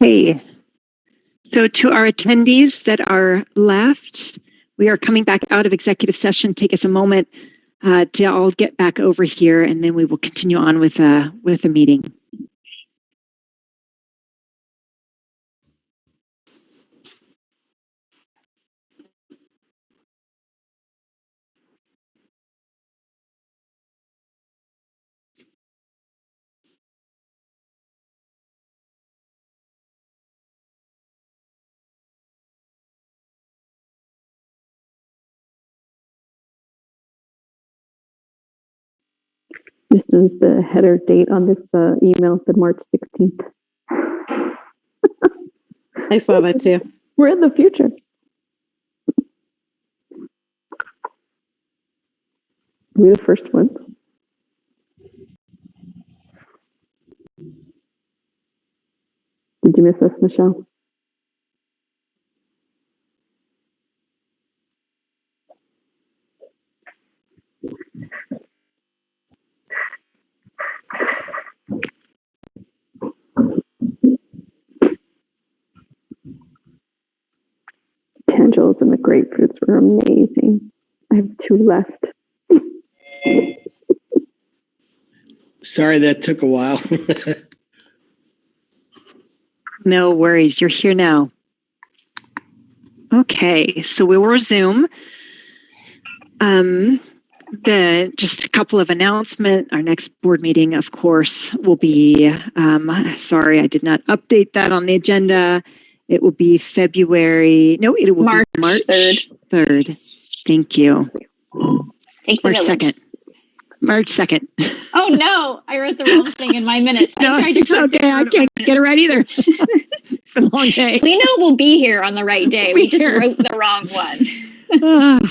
Hey, so to our attendees that are left, we are coming back out of executive session. Take us a moment to all get back over here, and then we will continue on with the meeting. Just as the header date on this email said March 16th. I saw that too. We're in the future. We're the first ones. Did you miss us, Michelle? Tangels and the grapefruits were amazing. I have 2 left. Sorry that took a while. No worries, you're here now. Okay, so we will resume. Just a couple of announcements. Our next board meeting, of course, will be, sorry, I did not update that on the agenda. It will be February, no, it will March be March 3rd. 3rd. Thank you. Takes a March village. 2nd. March 2nd. Oh no, I wrote the wrong thing in my minutes. No, I tried to it's correct okay. it I out of can't my get it minutes. right either. It's a long day. We know we'll be here on the right day. We Be just here. wrote the wrong one.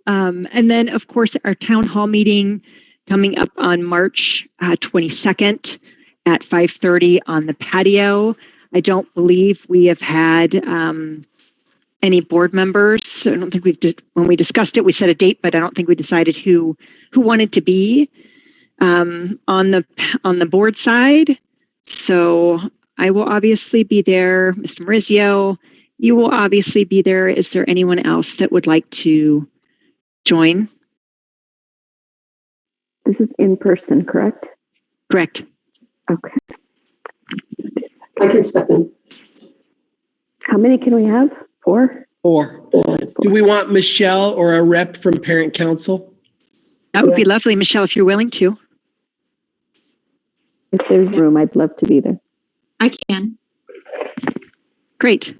And then, of course, our town hall meeting coming up on March 22nd at 5:30 on the patio. I don't believe we have had any board members. I don't think when we discussed it, we set a date, but I don't think we decided who wanted to be on the board side. So I will obviously be there. Mr. Marizio, you will obviously be there. Is there anyone else that would like to join? This is in person, correct? Correct. Okay. I can step in. How many can we have? 4? 4. Do we want Michelle or a rep from Parent Council? That would be lovely, Michelle, if you're willing to. If there's room, I'd love to be there. I can. Great.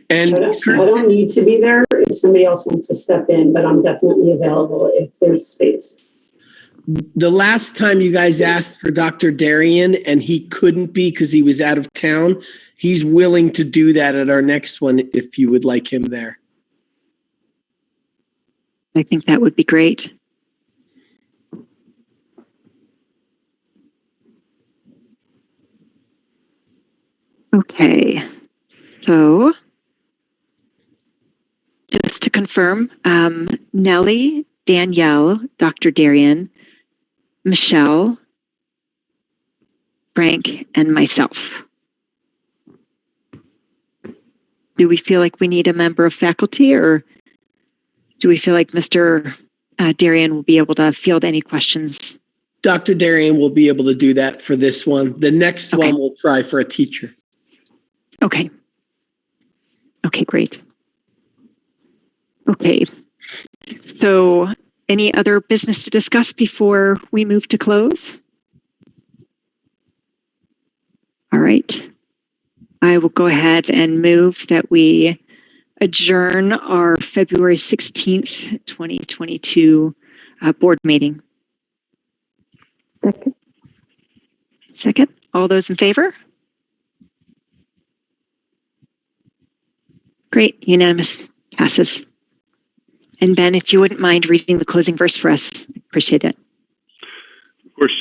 And I don't need to be there if somebody else wants to step in, but I'm definitely available if there's space. the last time you guys asked for Dr. Darian and he couldn't be because he was out of town, he's willing to do that at our next one if you would like him there. I think that would be great. Okay, so just to confirm, Nellie, Danielle, Dr. Darian, Michelle, Frank, and myself. Do we feel like we need a member of faculty, or do we feel like Mr. Darian will be able to field any questions? Dr. Darian will be able to do that for this one. The next Okay. one we'll try for a teacher. Okay. Okay, great. Okay. So any other business to discuss before we move to close? All right. I will go ahead and move that we adjourn our February 16th, 2022 board meeting. Second. Second. All those in favor? Great. Unanimous. Passes. And Ben, if you wouldn't mind reading the closing verse for us, I appreciate it. Of course,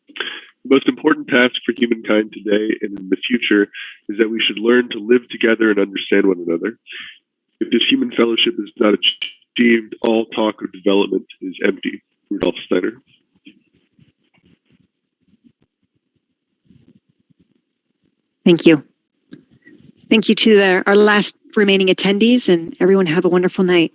the most important task for humankind today and in the future is that we should learn to live together and understand one another. If this human fellowship is not achieved, all talk of development is empty. Rudolf Steiner. Thank you. Thank you to our last remaining attendees, and everyone have a wonderful night.